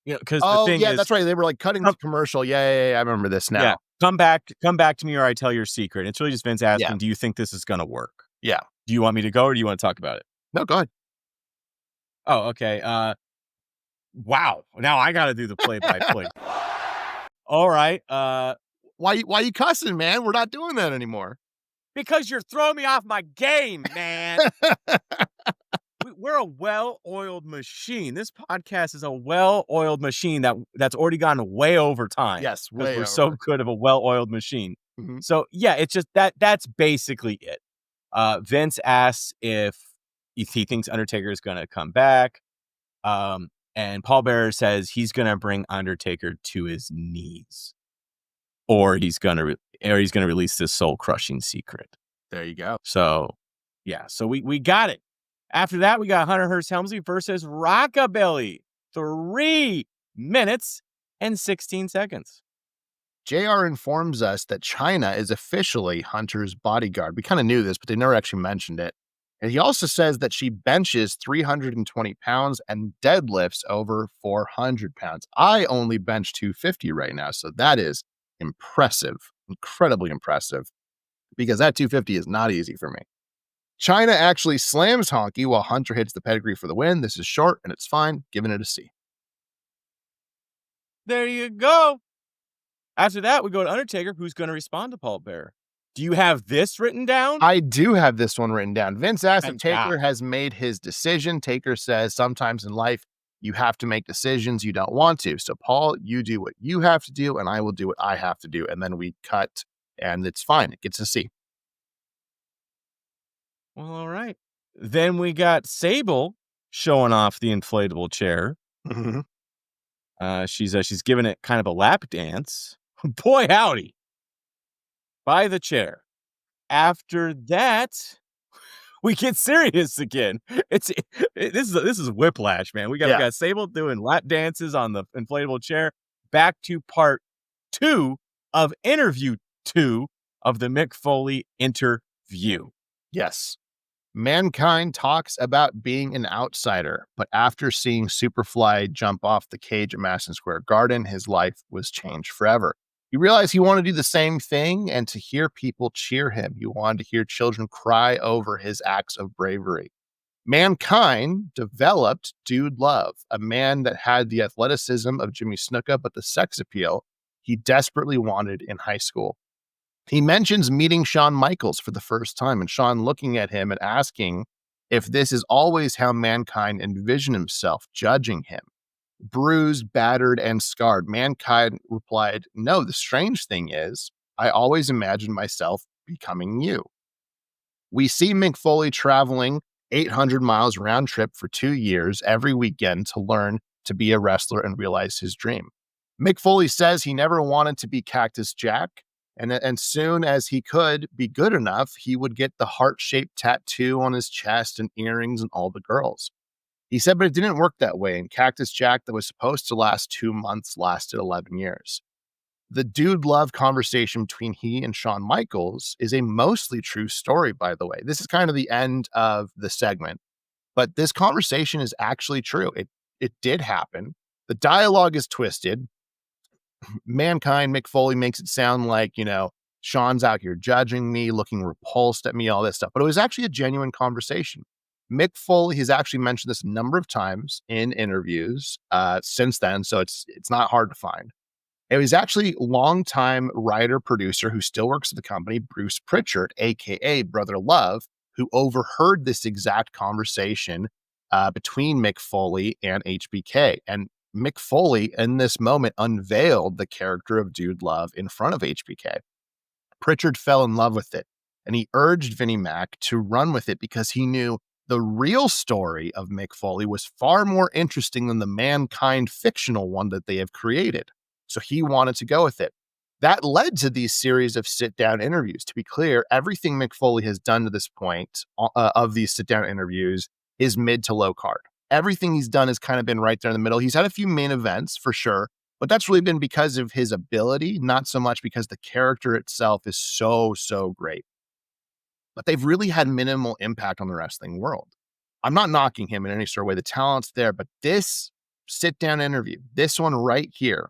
because the thing is, that's right. They were like cutting the commercial. Yeah. I remember this now. Yeah, come back to me or I tell your secret. It's really just Vince asking, do you think this is going to work? Yeah. Do you want me to go or do you want to talk about it? No, go ahead. Oh, okay. Wow. Now I got to do the play-by-play. All right. Why you cussing, man? We're not doing that anymore. Because you're throwing me off my game, man. We're a well-oiled machine. This podcast is a well-oiled machine that's already gone way over time. Yes, because we're so good of a well-oiled machine. Mm-hmm. So yeah, it's just that's basically it. Vince asks if he thinks Undertaker is going to come back, and Paul Bearer says he's going to bring Undertaker to his knees, or he's going to release this soul-crushing secret. There you go. So yeah, so we got it. After that, we got Hunter Hearst Helmsley versus Rockabilly. 3 minutes and 16 seconds. JR informs us that China is officially Hunter's bodyguard. We kind of knew this, but they never actually mentioned it. And he also says that she benches 320 pounds and deadlifts over 400 pounds. I only bench 250 right now, so that is impressive, incredibly impressive, because that 250 is not easy for me. China actually slams Honky while Hunter hits the pedigree for the win. This is short and it's fine. Giving it a C. There you go. After that, we go to Undertaker, who's going to respond to Paul Bearer. Do you have this written down? I do have this one written down. Vince asks if Taker has made his decision. Taker says sometimes in life, you have to make decisions you don't want to. So, Paul, you do what you have to do, and I will do what I have to do. And then we cut, and it's fine. It gets a C. Well, all right. Then we got Sable showing off the inflatable chair. Mm-hmm. She's giving it kind of a lap dance. Boy, howdy. By the chair. After that, we get serious again. This is whiplash, man. We got Sable doing lap dances on the inflatable chair. Back to part 2 of interview 2 of the Mick Foley interview. Yes. Mankind talks about being an outsider, but after seeing Superfly jump off the cage at Madison Square Garden, his life was changed forever. He realized he wanted to do the same thing and to hear people cheer him. He wanted to hear children cry over his acts of bravery. Mankind developed Dude Love, a man that had the athleticism of Jimmy Snuka, but the sex appeal he desperately wanted in high school. He mentions meeting Shawn Michaels for the first time, and Shawn looking at him and asking if this is always how Mankind envisioned himself, judging him. Bruised, battered, and scarred, Mankind replied, "No, the strange thing is, I always imagined myself becoming you." We see Mick Foley traveling 800 miles round trip for 2 years every weekend to learn to be a wrestler and realize his dream. Mick Foley says he never wanted to be Cactus Jack, and soon as he could be good enough, he would get the heart-shaped tattoo on his chest and earrings and all the girls. He said, but it didn't work that way, and Cactus Jack that was supposed to last 2 months lasted 11 years. The Dude Love conversation between he and Shawn Michaels is a mostly true story, by the way. This is kind of the end of the segment, but this conversation is actually true. It did happen. The dialogue is twisted. Mankind, Mick Foley makes it sound like, Shawn's out here judging me, looking repulsed at me, all this stuff. But it was actually a genuine conversation. Mick Foley has actually mentioned this a number of times in interviews since then, so it's not hard to find. It was actually longtime writer-producer who still works at the company, Bruce Pritchard, a.k.a. Brother Love, who overheard this exact conversation between Mick Foley and HBK. And Mick Foley, in this moment, unveiled the character of Dude Love in front of HBK. Pritchard fell in love with it, and he urged Vinnie Mac to run with it because he knew the real story of Mick Foley was far more interesting than the Mankind fictional one that they have created. So he wanted to go with it. That led to these series of sit-down interviews. To be clear, everything Mick Foley has done to this point of these sit-down interviews is mid to low card. Everything he's done has kind of been right there in the middle. He's had a few main events for sure, but that's really been because of his ability, not so much because the character itself is so great. But they've really had minimal impact on the wrestling world. I'm not knocking him in any sort of way. The talent's there, but this sit-down interview, this one right here,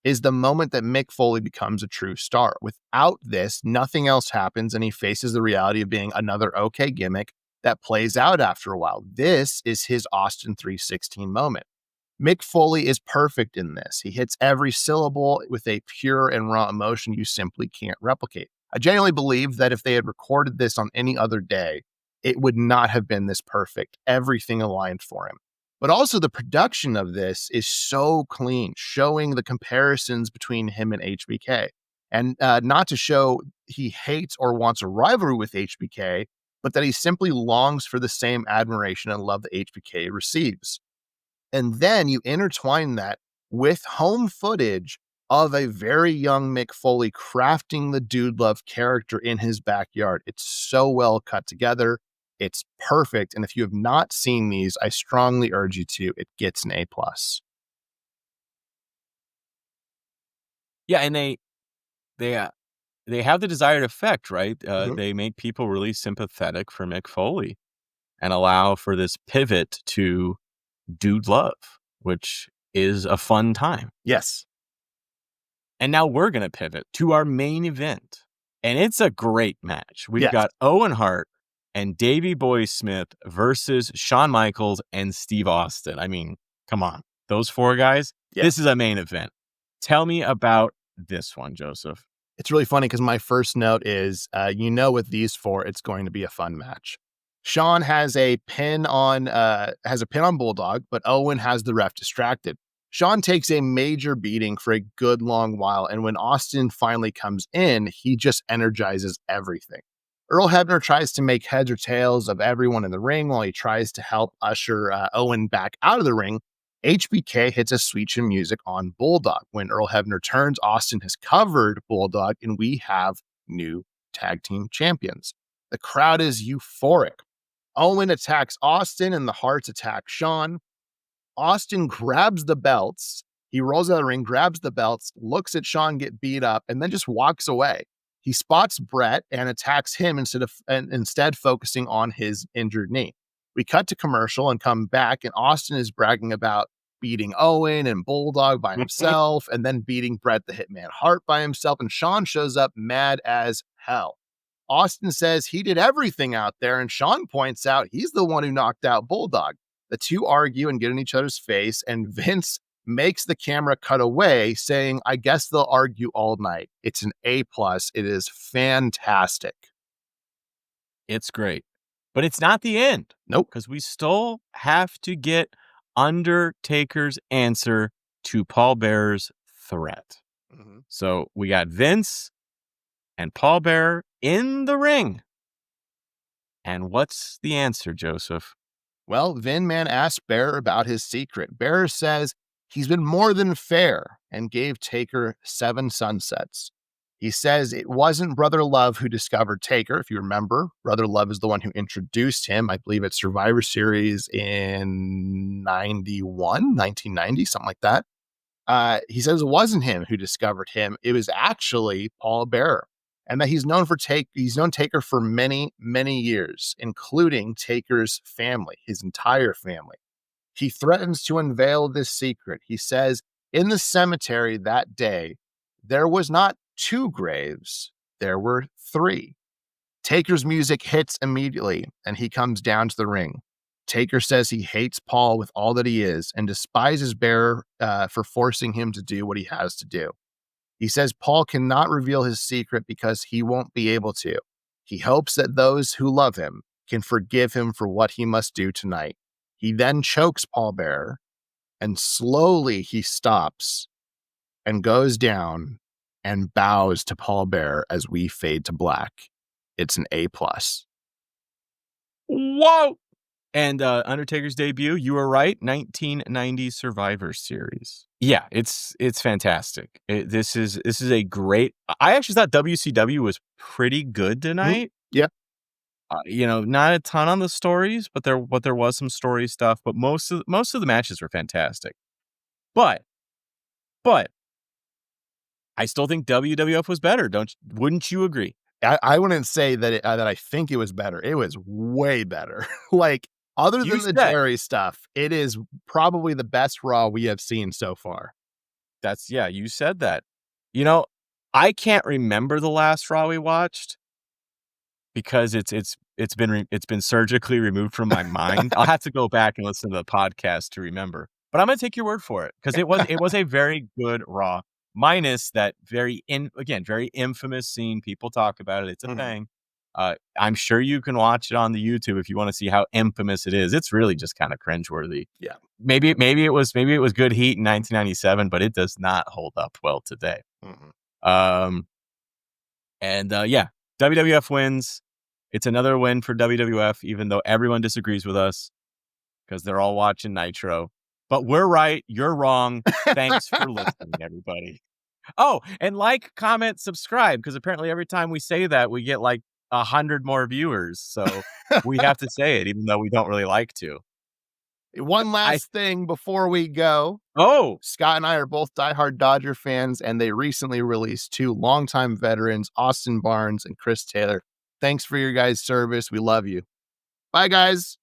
is the moment that Mick Foley becomes a true star. Without this, nothing else happens, and he faces the reality of being another okay gimmick that plays out after a while. This is his Austin 316 moment. Mick Foley is perfect in this. He hits every syllable with a pure and raw emotion you simply can't replicate. I genuinely believe that if they had recorded this on any other day, it would not have been this perfect. Everything aligned for him. But also the production of this is so clean, showing the comparisons between him and HBK. And not to show he hates or wants a rivalry with HBK, but that he simply longs for the same admiration and love that HBK receives. And then you intertwine that with home footage of a very young Mick Foley crafting the Dude Love character in his backyard. It's so well cut together. It's perfect. And if you have not seen these, I strongly urge you to. It gets an A+. Yeah, and they have the desired effect, right? Mhm. They make people really sympathetic for Mick Foley and allow for this pivot to Dude Love, which is a fun time. Yes. And now we're going to pivot to our main event. And it's a great match. We've Yes. got Owen Hart and Davey Boy Smith versus Shawn Michaels and Steve Austin. I mean, come on. Those four guys. Yeah. This is a main event. Tell me about this one, Joseph. It's really funny because my first note is, with these four, it's going to be a fun match. Shawn has a pin on Bulldog, but Owen has the ref distracted. Shawn takes a major beating for a good long while, and when Austin finally comes in, he just energizes everything. Earl Hebner tries to make heads or tails of everyone in the ring while he tries to help usher Owen back out of the ring. HBK hits a switch in music on Bulldog. When Earl Hebner turns, Austin has covered Bulldog, and we have new tag team champions. The crowd is euphoric. Owen attacks Austin, and the Hearts attack Shawn. Austin grabs the belts. He rolls out of the ring, grabs the belts, looks at Shawn get beat up, and then just walks away. He spots Brett and attacks him instead focusing on his injured knee. We cut to commercial and come back, and Austin is bragging about beating Owen and Bulldog by himself, and then beating Bret the Hitman Hart by himself, and Shawn shows up mad as hell. Austin says he did everything out there, and Sean points out he's the one who knocked out Bulldog. The two argue and get in each other's face, and Vince makes the camera cut away, saying, I guess they'll argue all night. It's an A+. It is fantastic. It's great. But it's not the end. Nope. Because we still have to get Undertaker's answer to Paul Bearer's threat. Mm-hmm. So we got Vince and Paul Bearer in the ring. And what's the answer, Joseph? Well, Vin Man asked Bearer about his secret. Bearer says he's been more than fair and gave Taker 7 sunsets. He says it wasn't Brother Love who discovered Taker. If you remember, Brother Love is the one who introduced him, I believe, at Survivor Series in 1990, something like that. He says it wasn't him who discovered him. It was actually Paul Bearer, and that he's known Taker for many, many years, including Taker's family, his entire family. He threatens to unveil this secret. He says in the cemetery that day, there was not 2 graves, there were 3. Taker's music hits immediately, and he comes down to the ring. Taker says he hates Paul with all that he is and despises Bearer for forcing him to do what he has to do. He says Paul cannot reveal his secret because he won't be able to. He hopes that those who love him can forgive him for what he must do tonight. He then chokes Paul Bearer, and slowly he stops and goes down and bows to Paul Bearer as we fade to black. It's an A+. Whoa! And Undertaker's debut, you were right, 1990 Survivor Series. Yeah, it's fantastic. This is a great. I actually thought WCW was pretty good tonight. Yeah. Not a ton on the stories, but there was some story stuff. But most of the matches were fantastic. But I still think WWF was better. Wouldn't you agree? I wouldn't say that that I think it was better. It was way better. Like, other than the Jerry stuff, it is probably the best Raw we have seen so far. You said that. I can't remember the last Raw we watched because it's been surgically removed from my mind. I'll have to go back and listen to the podcast to remember. But I'm gonna take your word for it because it was a very good Raw. Minus that very infamous scene. People talk about it. It's a thing. I'm sure you can watch it on the YouTube if you want to see how infamous it is. It's really just kind of cringeworthy. Yeah. Maybe it was good heat in 1997, but it does not hold up well today. WWF wins. It's another win for WWF, even though everyone disagrees with us because they're all watching Nitro. But we're right. You're wrong. Thanks for listening, everybody. Oh, and like, comment, subscribe, because apparently every time we say that, we get like 100 more viewers. So we have to say it, even though we don't really like to. One last thing before we go. Oh, Scott and I are both diehard Dodger fans, and they recently released 2 longtime veterans, Austin Barnes and Chris Taylor. Thanks for your guys' service. We love you. Bye, guys.